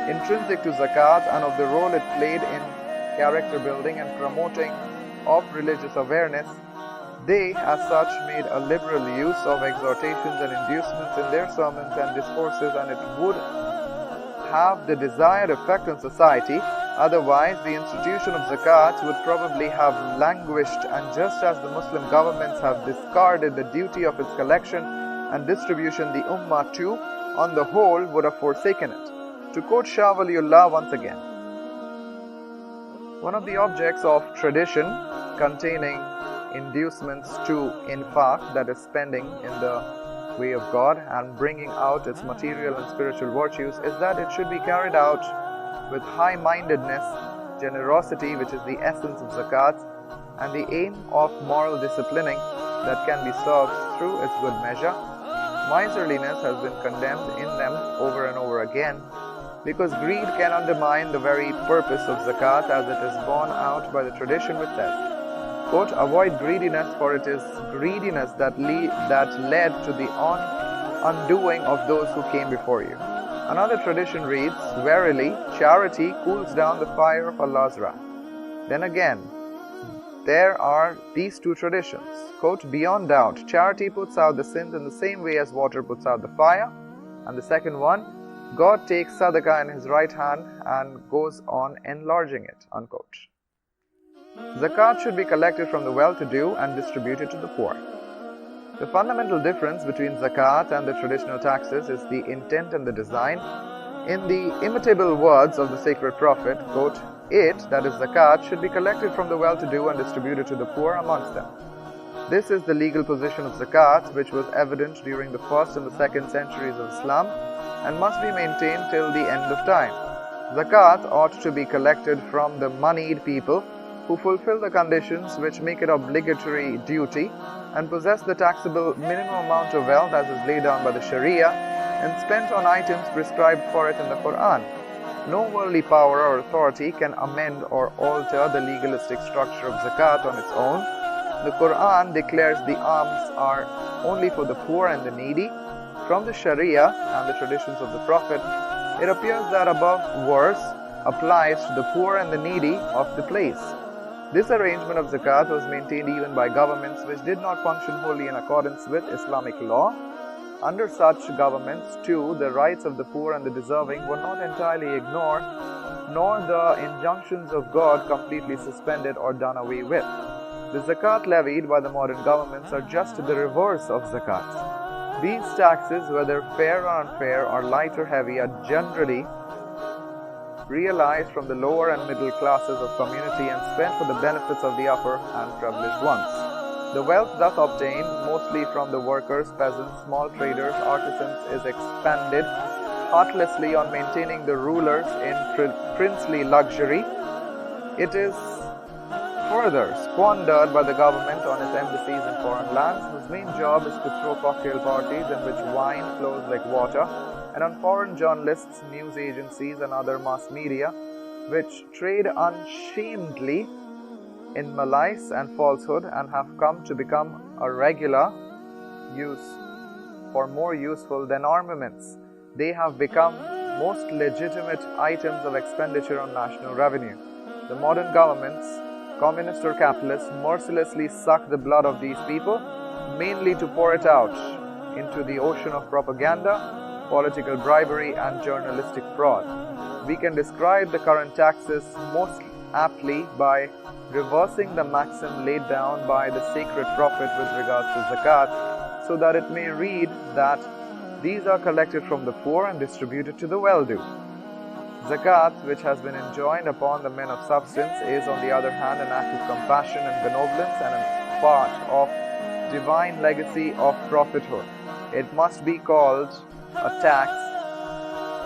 intrinsic to zakat and of the role it played in character building and promoting of religious awareness. They, as such, made a liberal use of exhortations and inducements in their sermons and discourses, and it would have the desired effect on society. Otherwise, the institution of zakat would probably have languished, and just as the Muslim governments have discarded the duty of its collection and distribution, the Ummah too, on the whole, would have forsaken it. To quote Shah Waliullah once again, one of the objects of tradition containing inducements to infaq, that is spending in the way of God and bringing out its material and spiritual virtues, is that it should be carried out with high-mindedness, generosity, which is the essence of zakat, and the aim of moral disciplining that can be served through its good measure. Miserliness has been condemned in them over and over again, because greed can undermine the very purpose of zakat, as it is borne out by the tradition which says, quote, avoid greediness, for it is greediness that led to the undoing of those who came before you. Another tradition reads, verily, charity cools down the fire of Allah's wrath. Then again, there are these two traditions. Quote, beyond doubt, charity puts out the sins in the same way as water puts out the fire. And the second one, God takes sadaqah in his right hand and goes on enlarging it, unquote. Zakat should be collected from the well-to-do and distributed to the poor. The fundamental difference between zakat and the traditional taxes is the intent and the design. In the immutable words of the sacred prophet, quote, it, that is zakat, should be collected from the well-to-do and distributed to the poor amongst them. This is the legal position of zakat, which was evident during the 1st and the 2nd centuries of Islam and must be maintained till the end of time. Zakat ought to be collected from the moneyed people who fulfill the conditions which make it obligatory duty and possess the taxable minimum amount of wealth as is laid down by the Sharia and spent on items prescribed for it in the Quran. No worldly power or authority can amend or alter the legalistic structure of zakat on its own. The Quran declares the alms are only for the poor and the needy. From the Sharia and the traditions of the Prophet, it appears that above verse applies to the poor and the needy of the place. This arrangement of zakat was maintained even by governments which did not function wholly in accordance with Islamic law. Under such governments, too, the rights of the poor and the deserving were not entirely ignored, nor the injunctions of God completely suspended or done away with. The zakat levied by the modern governments are just the reverse of zakat. These taxes, whether fair or unfair or light or heavy, are generally realized from the lower and middle classes of community and spent for the benefits of the upper and privileged ones. The wealth thus obtained, mostly from the workers, peasants, small traders, artisans, is expended heartlessly on maintaining the rulers in princely luxury. It is further squandered by the government on its embassies in foreign lands, whose main job is to throw cocktail parties in which wine flows like water, and on foreign journalists, news agencies, and other mass media, which trade unshamedly in malice and falsehood and have come to become a regular use for more useful than armaments. They have become most legitimate items of expenditure on national revenue. The modern governments, communist or capitalist, mercilessly suck the blood of these people, mainly to pour it out into the ocean of propaganda, political bribery, and journalistic fraud. We can describe the current taxes most aptly by reversing the maxim laid down by the sacred prophet with regards to zakat, so that it may read that these are collected from the poor and distributed to the well-do. Zakat, which has been enjoined upon the men of substance, is on the other hand an act of compassion and benevolence and a part of divine legacy of prophethood. It must be called a tax.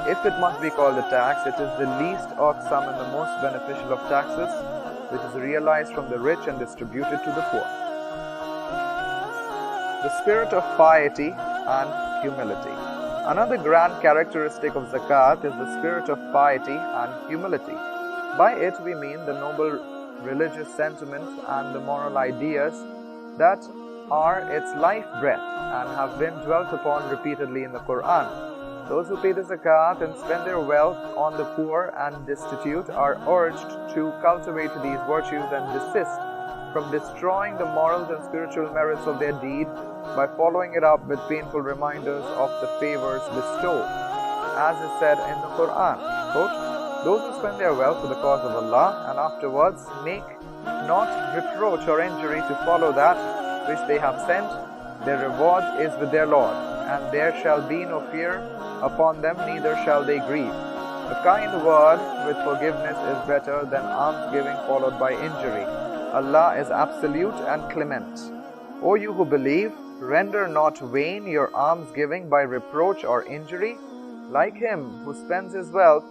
If it must be called a tax, it is the least irksome and the most beneficial of taxes, which is realized from the rich and distributed to the poor. The spirit of piety and humility. Another grand characteristic of zakat is the spirit of piety and humility. By it we mean the noble religious sentiments and the moral ideas that are its life breath and have been dwelt upon repeatedly in the Quran. Those who pay the zakat and spend their wealth on the poor and destitute are urged to cultivate these virtues and desist from destroying the morals and spiritual merits of their deed by following it up with painful reminders of the favors bestowed. As is said in the Quran, quote, "Those who spend their wealth for the cause of Allah and afterwards make not reproach or injury to follow that which they have sent, their reward is with their Lord, and there shall be no fear upon them, neither shall they grieve. A kind word with forgiveness is better than almsgiving followed by injury. Allah is absolute and clement. O you who believe, render not vain your almsgiving by reproach or injury, like him who spends his wealth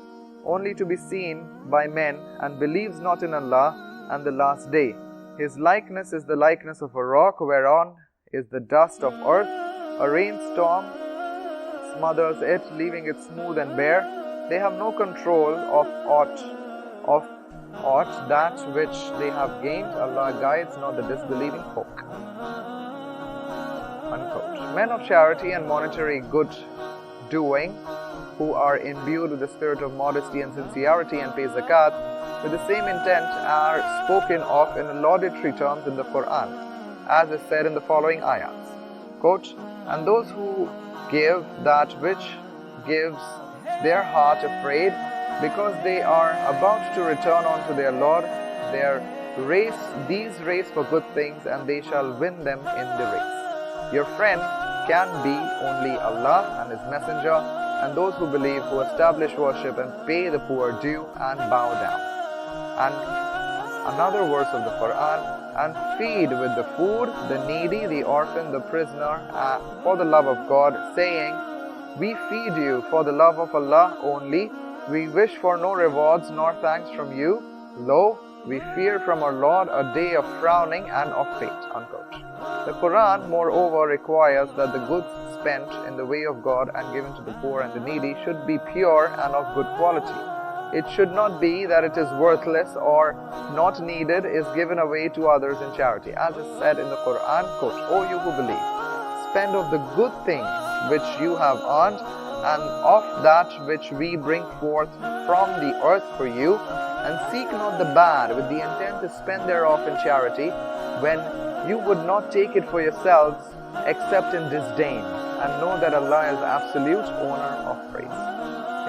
only to be seen by men and believes not in Allah and the last day. His likeness is the likeness of a rock whereon is the dust of earth. A rainstorm smothers it, leaving it smooth and bare. They have no control of aught that which they have gained. Allah guides not the disbelieving folk." Unquote. Men of charity and monetary good doing who are imbued with the spirit of modesty and sincerity and pay zakat with the same intent are spoken of in laudatory terms in the Quran, as is said in the following ayats. Quote, "And those who give that which gives their heart afraid, because they are about to return unto their Lord, these race for good things, and they shall win them in the race. Your friend can be only Allah and His Messenger, and those who believe, who establish worship and pay the poor due and bow down." And another verse of the Quran, "And feed with the food the needy, the orphan, the prisoner, for the love of God, saying, We feed you for the love of Allah only. We wish for no rewards nor thanks from you. Lo, we fear from our Lord a day of frowning and of fate." Unquote. The Quran, moreover, requires that the goods spent in the way of God and given to the poor and the needy should be pure and of good quality. It should not be that it is worthless or not needed is given away to others in charity. As is said in the Quran, quote, "O you who believe, spend of the good things which you have earned, and of that which we bring forth from the earth for you, and seek not the bad with the intent to spend thereof in charity, when you would not take it for yourselves except in disdain, and know that Allah is absolute owner of praise."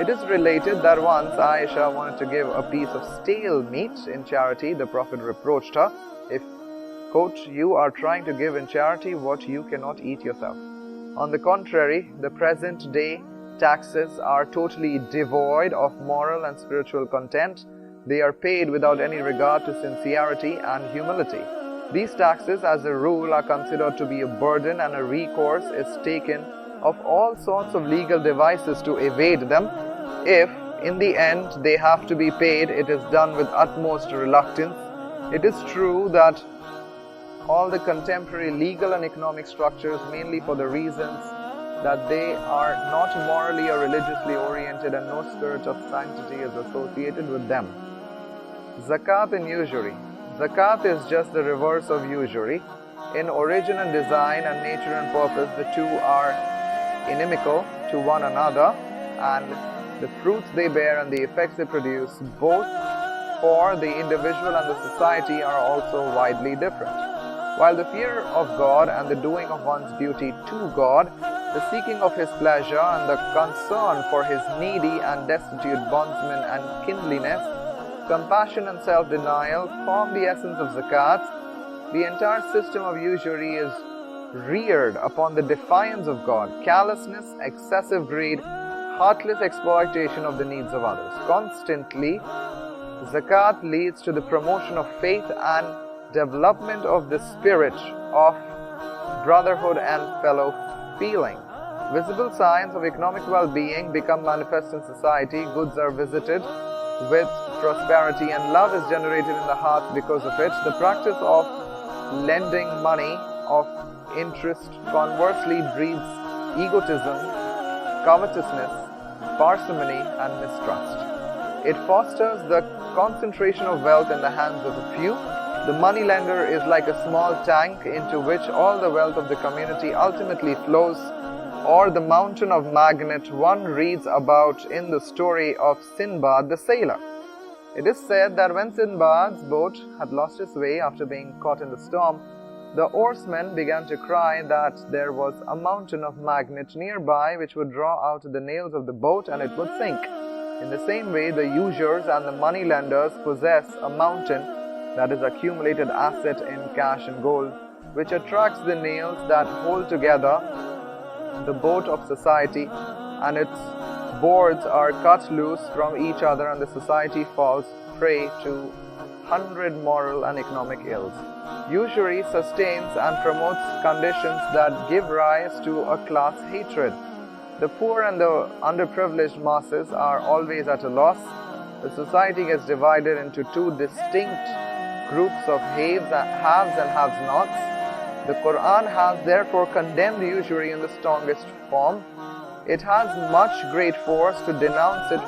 It is related that once Aisha wanted to give a piece of stale meat in charity. The Prophet reproached her, "If, quote, you are trying to give in charity what you cannot eat yourself." On the contrary, the present day taxes are totally devoid of moral and spiritual content. They are paid without any regard to sincerity and humility. These taxes, as a rule, are considered to be a burden, and a recourse is taken of all sorts of legal devices to evade them. If, in the end, they have to be paid, it is done with utmost reluctance. It is true that all the contemporary legal and economic structures, mainly for the reasons that they are not morally or religiously oriented and no spirit of sanctity is associated with them. Zakat and usury. Zakat is just the reverse of usury. In origin and design and nature and purpose, the two are inimical to one another, and the fruits they bear and the effects they produce, both for the individual and the society, are also widely different. While the fear of God and the doing of one's duty to God, the seeking of His pleasure and the concern for His needy and destitute bondsmen and kindliness, compassion and self-denial form the essence of Zakat, the entire system of usury is reared upon the defiance of God, callousness, excessive greed, heartless exploitation of the needs of others. Constantly, Zakat leads to the promotion of faith and development of the spirit of brotherhood and fellow feeling. Visible signs of economic well-being become manifest in society. Goods are visited with prosperity and love is generated in the heart because of it. The practice of lending money of interest conversely breeds egotism, covetousness, parsimony and mistrust. It fosters the concentration of wealth in the hands of a few. The money lender is like a small tank into which all the wealth of the community ultimately flows, or the mountain of magnet one reads about in the story of Sinbad the sailor. It is said that when Sinbad's boat had lost its way after being caught in the storm, the oarsmen began to cry that there was a mountain of magnet nearby which would draw out the nails of the boat and it would sink. In the same way, the usurers and the money lenders possess a mountain, that is accumulated asset in cash and gold, which attracts the nails that hold together the boat of society, and its boards are cut loose from each other and the society falls prey to 100 moral and economic ills. Usury sustains and promotes conditions that give rise to a class hatred. The poor and the underprivileged masses are always at a loss. The society gets divided into two distinct groups of haves and have-nots. The Quran has therefore condemned usury in the strongest form. It has much great force to denounce it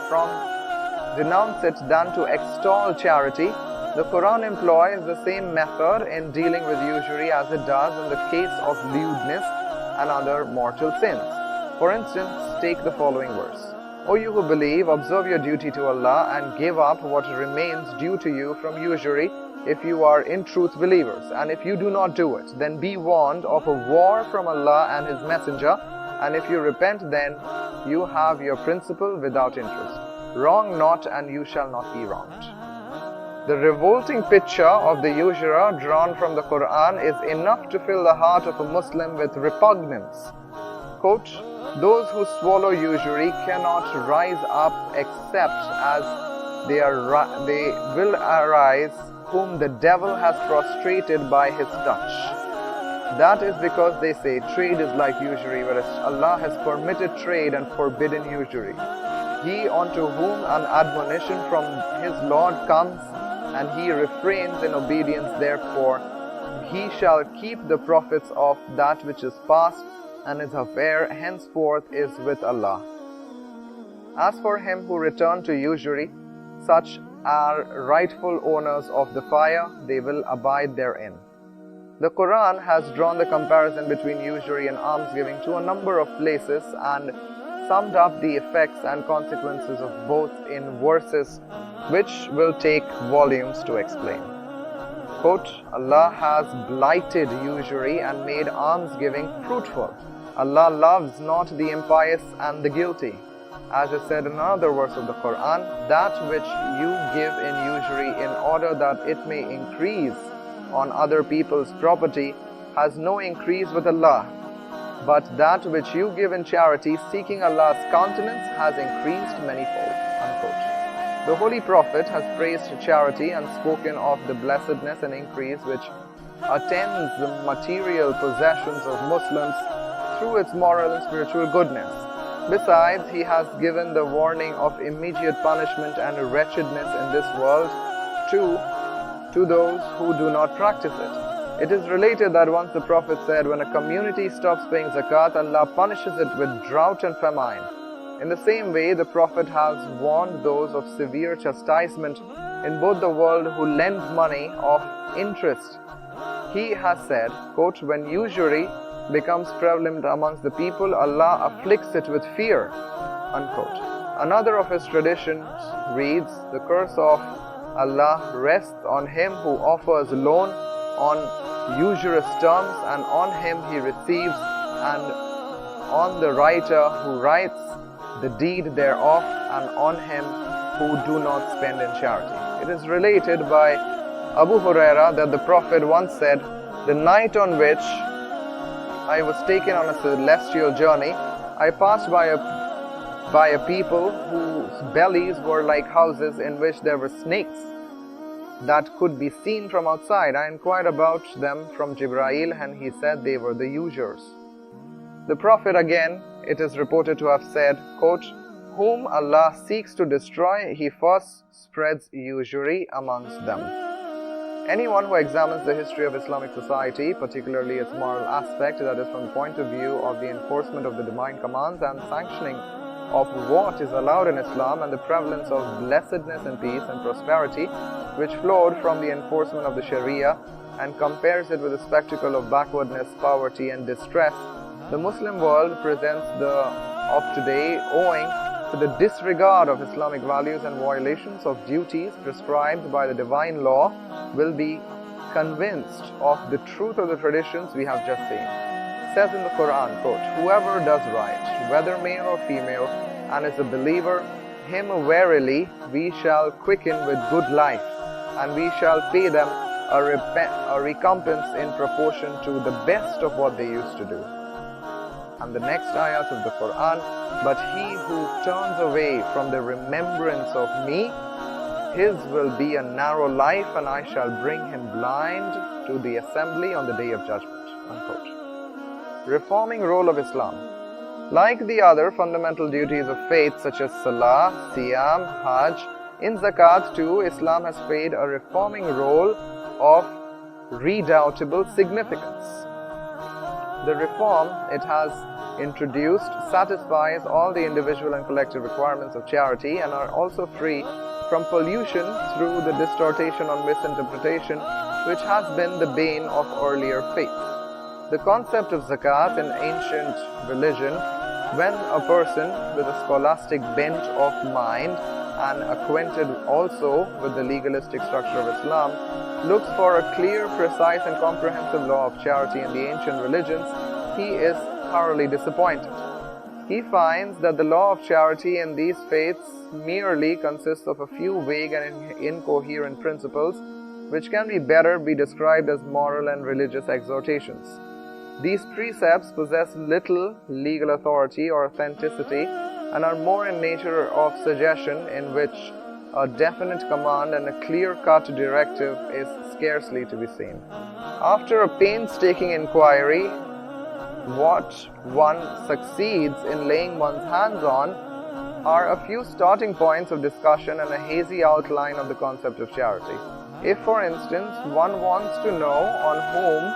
than to extol charity. The Quran employs the same method in dealing with usury as it does in the case of lewdness and other mortal sins. For instance, take the following verse. O you who believe, observe your duty to Allah and give up what remains due to you from usury if you are in truth believers. And if you do not do it, then be warned of a war from Allah and His Messenger. And if you repent, then you have your principal without interest. Wrong not, and you shall not be wronged. The revolting picture of the usurer drawn from the Quran is enough to fill the heart of a Muslim with repugnance. Quote, those who swallow usury cannot rise up except as they will arise whom the devil has prostrated by his touch. That is because they say trade is like usury, whereas Allah has permitted trade and forbidden usury. He unto whom an admonition from his Lord comes, and he refrains in obedience therefore, he shall keep the profits of that which is past, and his affair henceforth is with Allah. As for him who returned to usury, such are rightful owners of the fire, they will abide therein. The Quran has drawn the comparison between usury and almsgiving to a number of places and summed up the effects and consequences of both in verses which will take volumes to explain. Quote, Allah has blighted usury and made almsgiving fruitful. Allah loves not the impious and the guilty. As is said in another verse of the Quran, that which you give in usury in order that it may increase on other people's property has no increase with Allah, but that which you give in charity seeking Allah's countenance has increased manifold. Unquote. The Holy Prophet has praised charity and spoken of the blessedness and increase which attends the material possessions of Muslims through its moral and spiritual goodness. Besides, he has given the warning of immediate punishment and wretchedness in this world to those who do not practice it. It is related that once the Prophet said, when a community stops paying zakat, Allah punishes it with drought and famine. In the same way, the Prophet has warned those of severe chastisement in both the world who lend money of interest. He has said, quote, when usury becomes prevalent amongst the people, Allah afflicts it with fear, unquote. Another of his traditions reads, "The curse of Allah rests on him who offers loan on usurious terms, and on him he receives, and on the writer who writes the deed thereof, and on him who do not spend in charity." It is related by Abu Huraira that the Prophet once said, "The night on which I was taken on a celestial journey, I passed by a people whose bellies were like houses in which there were snakes that could be seen from outside. I inquired about them from Jibreel, and he said they were the users." The Prophet again, it is reported to have said, quote, "Whom Allah seeks to destroy, he first spreads usury amongst them." Anyone who examines the history of Islamic society, particularly its moral aspect, that is from the point of view of the enforcement of the divine commands and sanctioning of what is allowed in Islam, and the prevalence of blessedness and peace and prosperity which flowed from the enforcement of the Sharia, and compares it with the spectacle of backwardness, poverty and distress the Muslim world presents of today, owing to the disregard of Islamic values and violations of duties prescribed by the divine law, will be convinced of the truth of the traditions we have just seen. It says in the Quran, quote, "Whoever does right, whether male or female, and is a believer, him verily we shall quicken with good life, and we shall pay them a recompense in proportion to the best of what they used to do." And the next ayat of the Quran, "But he who turns away from the remembrance of me, his will be a narrow life, and I shall bring him blind to the assembly on the day of judgment." Unquote. Reforming role of Islam. Like the other fundamental duties of faith such as Salah, Siyam, Hajj, in Zakat too, Islam has played a reforming role of redoubtable significance. The reform it has introduced satisfies all the individual and collective requirements of charity, and are also free from pollution through the distortion or misinterpretation which has been the bane of earlier faiths. The concept of zakat in ancient religion, when a person with a scholastic bent of mind and acquainted also with the legalistic structure of Islam, looks for a clear, precise and comprehensive law of charity in the ancient religions, he is thoroughly disappointed. He finds that the law of charity in these faiths merely consists of a few vague and incoherent principles, which can better be described as moral and religious exhortations. These precepts possess little legal authority or authenticity, and are more in nature of suggestion, in which a definite command and a clear-cut directive is scarcely to be seen. After a painstaking inquiry, what one succeeds in laying one's hands on are a few starting points of discussion and a hazy outline of the concept of charity. If, for instance, one wants to know on whom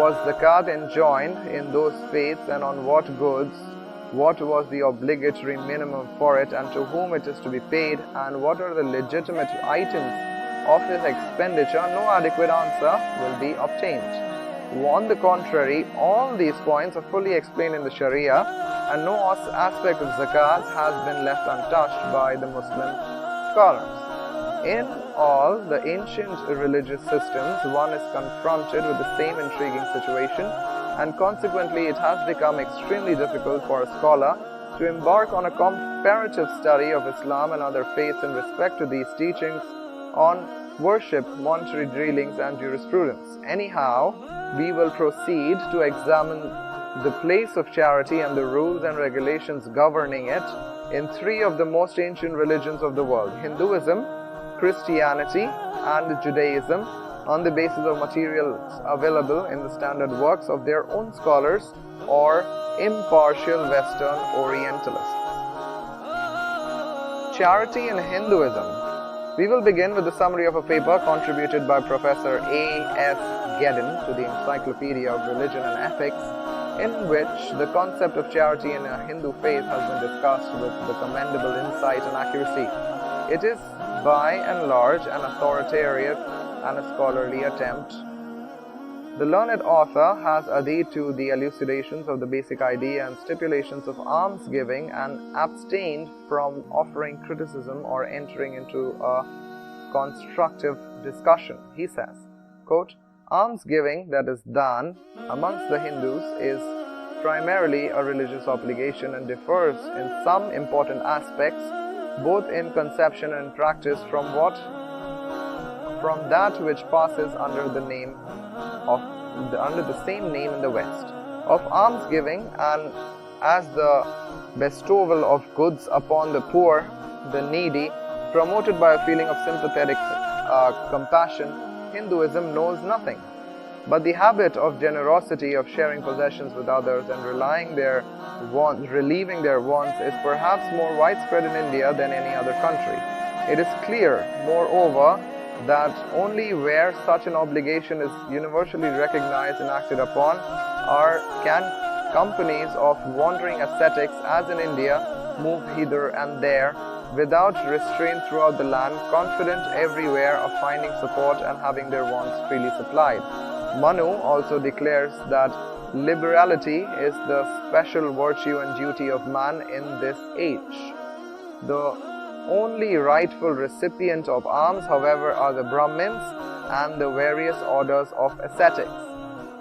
was zakat enjoined in those faiths, and on what goods, what was the obligatory minimum for it, and to whom it is to be paid, and what are the legitimate items of this expenditure, no adequate answer will be obtained. On the contrary, all these points are fully explained in the Sharia, and no aspect of zakat has been left untouched by the Muslim scholars. In all the ancient religious systems, one is confronted with the same intriguing situation, and consequently it has become extremely difficult for a scholar to embark on a comparative study of Islam and other faiths in respect to these teachings on worship, monetary dealings and jurisprudence. Anyhow, we will proceed to examine the place of charity and the rules and regulations governing it in three of the most ancient religions of the world: Hinduism, Christianity and Judaism, on the basis of materials available in the standard works of their own scholars or impartial Western Orientalists. Charity in Hinduism. We will begin with the summary of a paper contributed by Professor A.S. Gedin to the Encyclopedia of Religion and Ethics, in which the concept of charity in a Hindu faith has been discussed with the commendable insight and accuracy. It is by and large an authoritarian and a scholarly attempt. The learned author has adhered to the elucidations of the basic idea and stipulations of almsgiving and abstained from offering criticism or entering into a constructive discussion. He says, quote, almsgiving, that is dan, amongst the Hindus is primarily a religious obligation and differs in some important aspects, both in conception and practice, from that which passes under the same name in the West, of almsgiving, and as the bestowal of goods upon the poor, the needy, promoted by a feeling of sympathetic compassion. Hinduism knows nothing. But the habit of generosity, of sharing possessions with others and relieving their wants is perhaps more widespread in India than any other country. It is clear, moreover, that only where such an obligation is universally recognized and acted upon can companies of wandering ascetics, as in India, move hither and there without restraint throughout the land, confident everywhere of finding support and having their wants freely supplied. Manu also declares that liberality is the special virtue and duty of man in this age. The only rightful recipient of alms, however, are the Brahmins and the various orders of ascetics.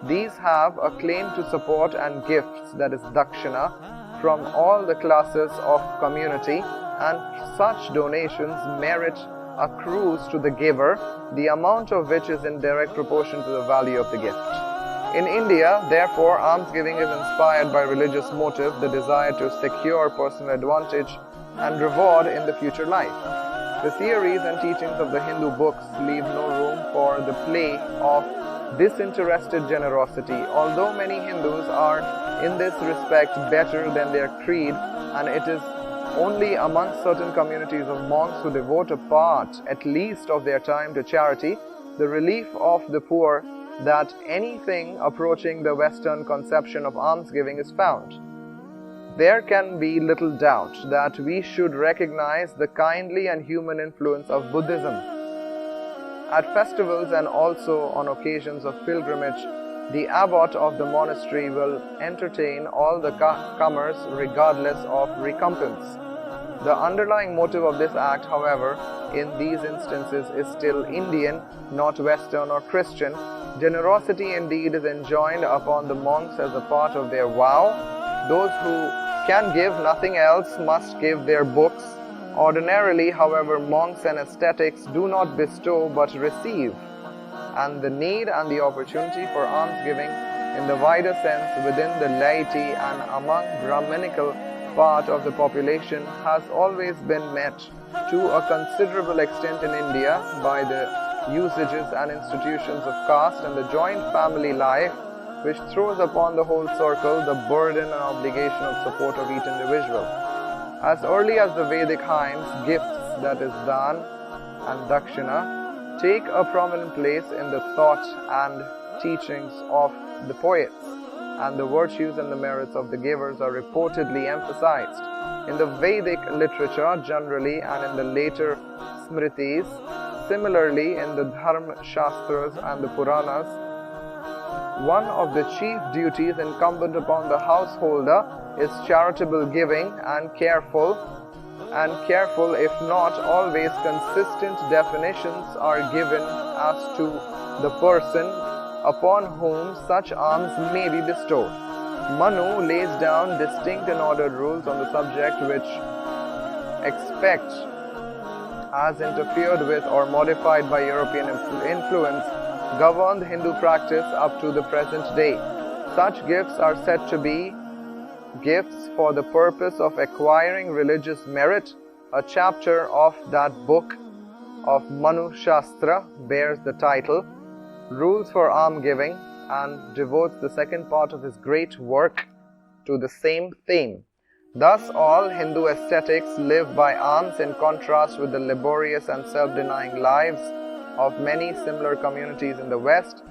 These have a claim to support and gifts, that is dakshina, from all the classes of community, and such donations merit accrues to the giver, the amount of which is in direct proportion to the value of the gift. In India, therefore, almsgiving is inspired by religious motive, the desire to secure personal advantage and reward in the future life. The theories and teachings of the Hindu books leave no room for the play of disinterested generosity. Although many Hindus are in this respect better than their creed, and it is only amongst certain communities of monks who devote a part, at least, of their time to charity, the relief of the poor, that anything approaching the Western conception of almsgiving is found. There can be little doubt that we should recognize the kindly and human influence of Buddhism. At festivals and also on occasions of pilgrimage, the abbot of the monastery will entertain all the comers regardless of recompense. The underlying motive of this act, however, in these instances is still Indian, not Western or Christian. Generosity indeed is enjoined upon the monks as a part of their vow. Those who can give nothing else must give their books. Ordinarily, however, monks and ascetics do not bestow but receive, and the need and the opportunity for almsgiving in the wider sense within the laity and among Brahminical part of the population has always been met to a considerable extent in India by the usages and institutions of caste and the joint family life, which throws upon the whole circle the burden and obligation of support of each individual. As early as the Vedic hymns, gifts, that is dan and dakshina, take a prominent place in the thought and teachings of the poets, and the virtues and the merits of the givers are reportedly emphasized. In the Vedic literature generally and in the later Smritis, similarly in the Dharma Shastras and the Puranas, one of the chief duties incumbent upon the householder is charitable giving, and careful, if not always consistent, definitions are given as to the person upon whom such alms may be bestowed. Manu lays down distinct and ordered rules on the subject which expect, as interfered with or modified by European influence, governed Hindu practice up to the present day. Such gifts are said to be gifts for the purpose of acquiring religious merit. A chapter of that book of Manu Shastra bears the title Rules for Almsgiving, and devotes the second part of his great work to the same theme. Thus, all Hindu ascetics live by alms in contrast with the laborious and self-denying lives of many similar communities in the West.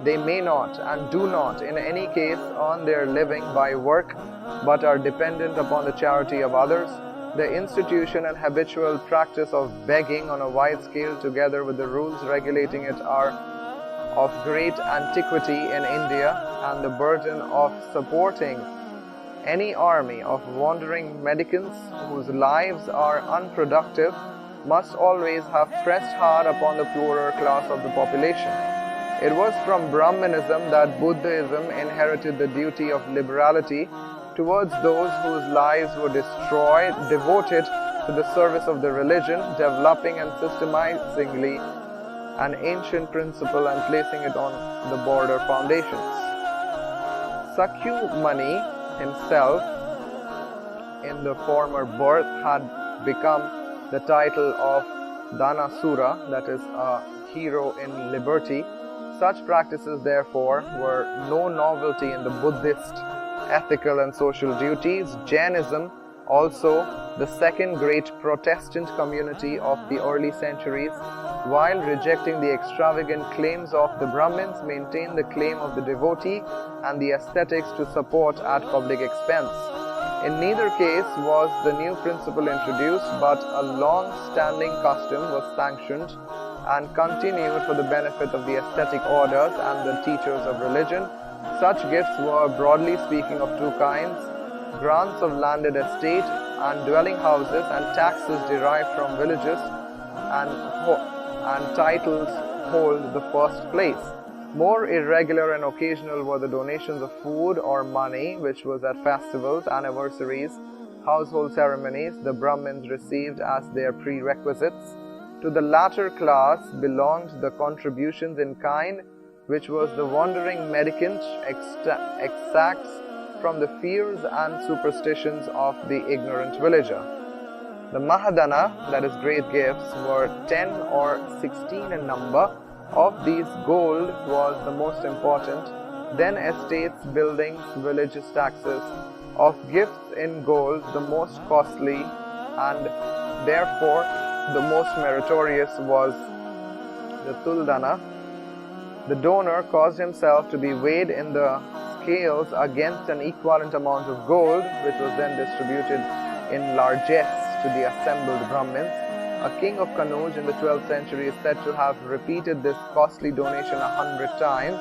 They may not and do not in any case earn their living by work, but are dependent upon the charity of others. The institution and habitual practice of begging on a wide scale, together with the rules regulating it, are of great antiquity in India, and the burden of supporting any army of wandering mendicants whose lives are unproductive must always have pressed hard upon the poorer class of the population. It was from Brahmanism that Buddhism inherited the duty of liberality towards those whose lives were destroyed, devoted to the service of the religion, developing and systemizingly an ancient principle and placing it on the border foundations. Sakyu Mani himself, in the former birth, had become the title of Dhanasura, that is, a hero in liberty. Such practices, therefore, were no novelty in the Buddhist ethical and social duties. Jainism, also the second great Protestant community of the early centuries, while rejecting the extravagant claims of the Brahmins, maintained the claim of the devotee and the ascetics to support at public expense. In neither case was the new principle introduced, but a long-standing custom was sanctioned and continued for the benefit of the ascetic orders and the teachers of religion. Such gifts were, broadly speaking, of two kinds: grants of landed estate and dwelling houses, and taxes derived from villages and titles hold the first place. More irregular and occasional were the donations of food or money, which was at festivals, anniversaries, household ceremonies, the Brahmins received as their prerequisites. To the latter class belonged the contributions in kind, which was the wandering mendicant exacts from the fears and superstitions of the ignorant villager. The Mahadana, that is great gifts, were 10 or 16 in number. Of these, gold was the most important, then estates, buildings, villages, taxes. Of gifts in gold, the most costly and therefore the most meritorious was the Tuldana. The donor caused himself to be weighed in the scales against an equivalent amount of gold, which was then distributed in largesse to the assembled Brahmins. A king of Kannauj in the 12th century is said to have repeated this costly donation 100 times.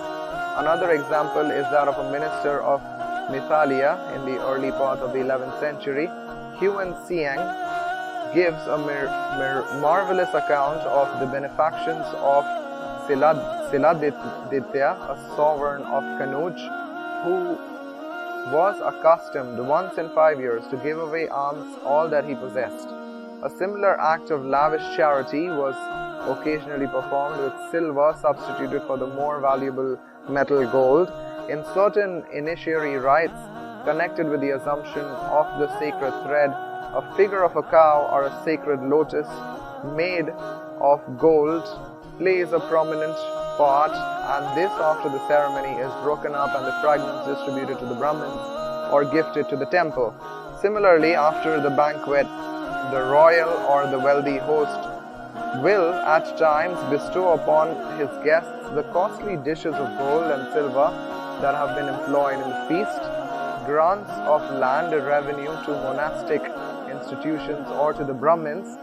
Another example is that of a minister of Mithalia in the early part of the 11th century. Huan Siang gives a marvelous account of the benefactions of Siladitya, a sovereign of Kannauj, who was accustomed once in 5 years to give away alms all that he possessed. A similar act of lavish charity was occasionally performed with silver substituted for the more valuable metal gold. In certain initiatory rites connected with the assumption of the sacred thread, a figure of a cow or a sacred lotus made of gold plays a prominent part, and this after the ceremony is broken up and the fragments distributed to the Brahmins or gifted to the temple. Similarly, after the banquet, the royal or the wealthy host will at times bestow upon his guests the costly dishes of gold and silver that have been employed in the feast. Grants of land revenue to monastic institutions or to the Brahmins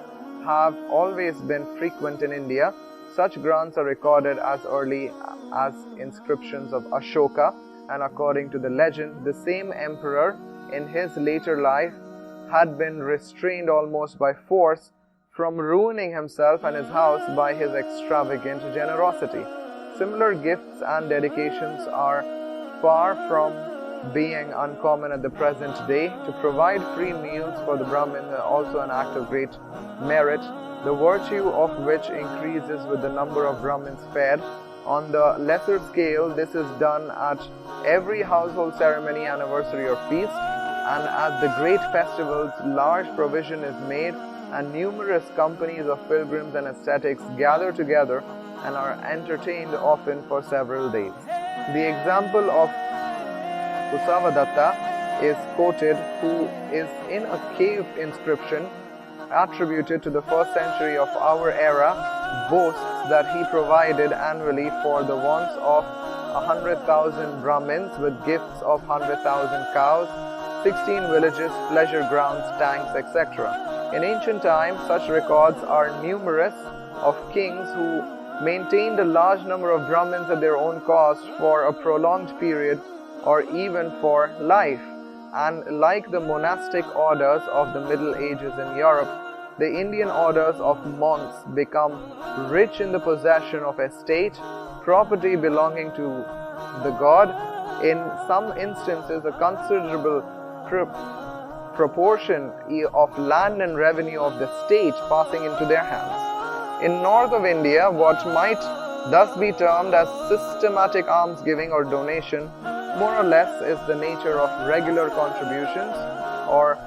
have always been frequent in India. Such grants are recorded as early as inscriptions of Ashoka, and according to the legend, the same emperor in his later life had been restrained almost by force from ruining himself and his house by his extravagant generosity. Similar gifts and dedications are far from being uncommon at the present day. To provide free meals for the Brahmins is also an act of great merit, the virtue of which increases with the number of Brahmins fed. On the lesser scale, this is done at every household ceremony, anniversary or feast, and at the great festivals large provision is made, and numerous companies of pilgrims and ascetics gather together and are entertained often for several days. The example of Kusavadatta is quoted, who is in a cave inscription attributed to the 1st century of our era, boasts that he provided annually for the wants of 100,000 Brahmins with gifts of 100,000 cows, 16 villages, pleasure grounds, tanks, etc. In ancient times, such records are numerous of kings who maintained a large number of Brahmins at their own cost for a prolonged period or even for life. And like the monastic orders of the Middle Ages in Europe, the Indian orders of monks become rich in the possession of estate, property belonging to the god, in some instances a considerable proportion of land and revenue of the state passing into their hands. In north of India, what might thus be termed as systematic almsgiving or donation more or less is the nature of regular contributions or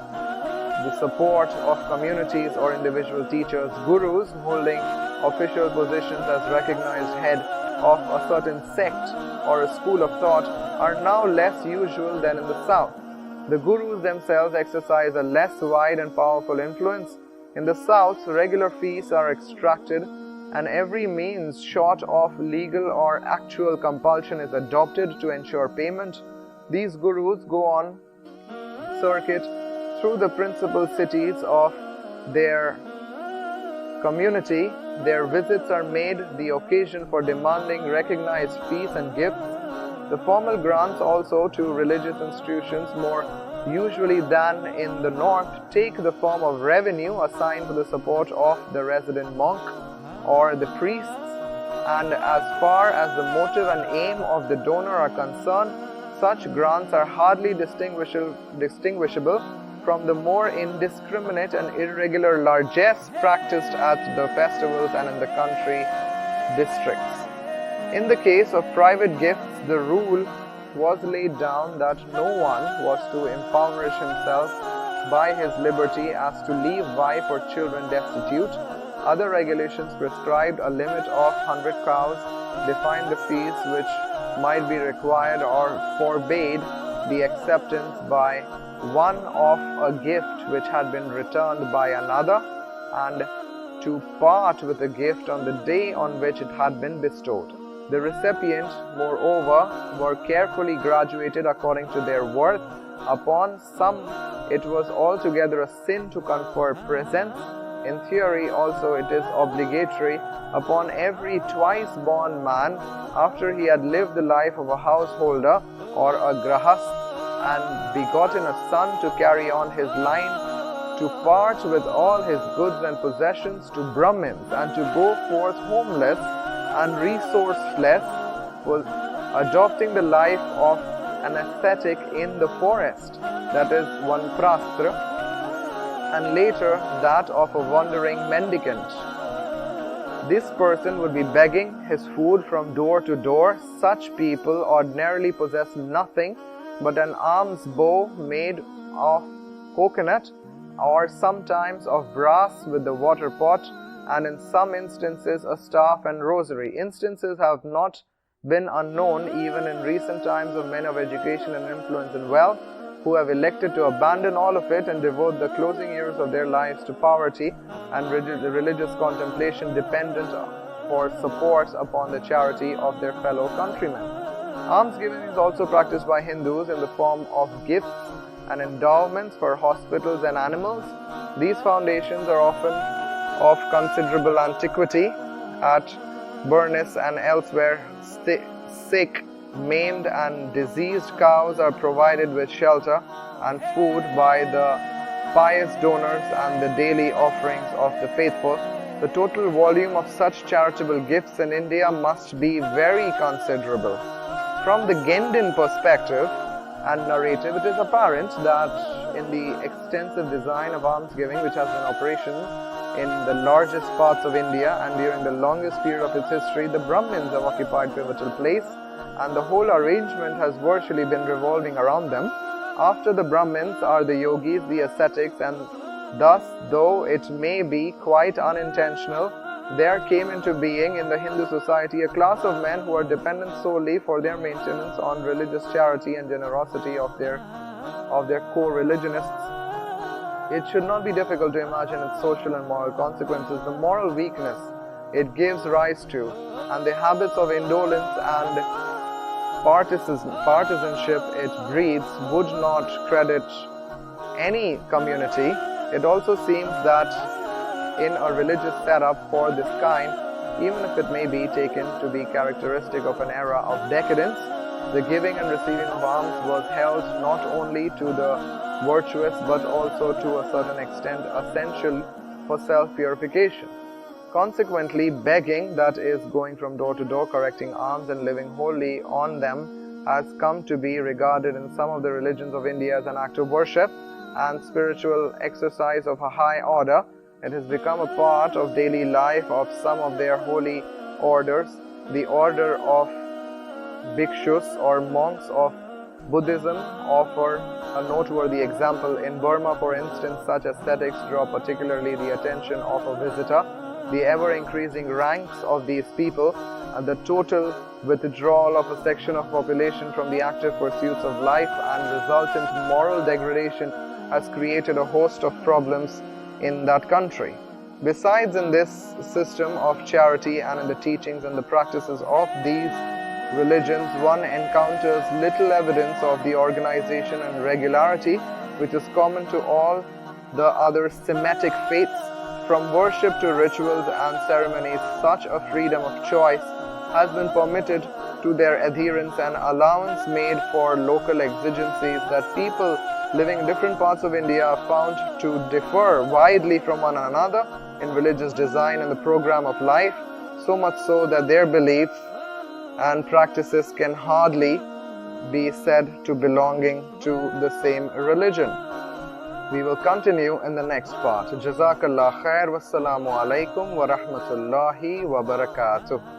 the support of communities or individual teachers. Gurus holding official positions as recognized head of a certain sect or a school of thought are now less usual than in the south. The gurus themselves exercise a less wide and powerful influence. In the south, regular fees are extracted and every means short of legal or actual compulsion is adopted to ensure payment. These gurus go on circuit through the principal cities of their community. Their visits are made the occasion for demanding recognized fees and gifts. The formal grants also to religious institutions, more usually than in the north, take the form of revenue assigned for the support of the resident monk or the priests, and as far as the motive and aim of the donor are concerned, such grants are hardly distinguishable from the more indiscriminate and irregular largesse practiced at the festivals and in the country districts. In the case of private gifts, the rule was laid down that no one was to impoverish himself by his liberty as to leave wife or children destitute. Other regulations prescribed a limit of 100 cows, defined the fees which might be required or forbade the acceptance by one of a gift which had been returned by another, and to part with a gift on the day on which it had been bestowed. The recipients, moreover, were carefully graduated according to their worth. Upon some, it was altogether a sin to confer presents. In theory, also, it is obligatory upon every twice-born man, after he had lived the life of a householder or a grahast and begotten a son, to carry on his line, to part with all his goods and possessions to Brahmins, and to go forth homeless and resourceless, was adopting the life of an ascetic in the forest, that is, one prastra, and later that of a wandering mendicant. This person would be begging his food from door to door. Such people ordinarily possess nothing but an alms bow made of coconut, or sometimes of brass with the water pot, and in some instances a staff and rosary. Instances have not been unknown even in recent times of men of education and influence and wealth who have elected to abandon all of it and devote the closing years of their lives to poverty and religious contemplation, dependent for support upon the charity of their fellow countrymen. Almsgiving is also practiced by Hindus in the form of gifts and endowments for hospitals and animals. These foundations are often of considerable antiquity. At Burness and elsewhere, sick, maimed and diseased cows are provided with shelter and food by the pious donors and the daily offerings of the faithful. The total volume of such charitable gifts in India must be very considerable. From the Gendin perspective and narrative, it is apparent that in the extensive design of almsgiving which has been operational in the largest parts of India and during the longest period of its history, the Brahmins have occupied pivotal place, and the whole arrangement has virtually been revolving around them. After the Brahmins are the yogis, the ascetics, and thus, though it may be quite unintentional, there came into being in the Hindu society a class of men who are dependent solely for their maintenance on religious charity and generosity of their co-religionists. It should not be difficult to imagine its social and moral consequences, the moral weakness it gives rise to, and the habits of indolence and partisanship it breeds would not credit any community. It also seems that in a religious setup for this kind, even if it may be taken to be characteristic of an era of decadence. The giving and receiving of alms was held not only to the virtuous but also to a certain extent essential for self-purification. Consequently, begging, that is, going from door to door collecting alms and living wholly on them, has come to be regarded in some of the religions of India as an act of worship and spiritual exercise of a high order. It has become a part of daily life of some of their holy orders. The order of bhikshus or monks of Buddhism offer a noteworthy example. In Burma, for instance, such ascetics draw particularly the attention of a visitor. The ever-increasing ranks of these people and the total withdrawal of a section of population from the active pursuits of life and resultant moral degradation has created a host of problems in that country. Besides, in this system of charity and in the teachings and the practices of these religions, one encounters little evidence of the organization and regularity which is common to all the other Semitic faiths. From worship to rituals and ceremonies, such a freedom of choice has been permitted to their adherents, and allowance made for local exigencies that people living in different parts of India are found to differ widely from one another in religious design and the program of life, so much so that their beliefs and practices can hardly be said to belonging to the same religion. We will continue in the next part. Jazakallah khair. Wassalamu alaikum wa rahmatullahi wa barakatuh.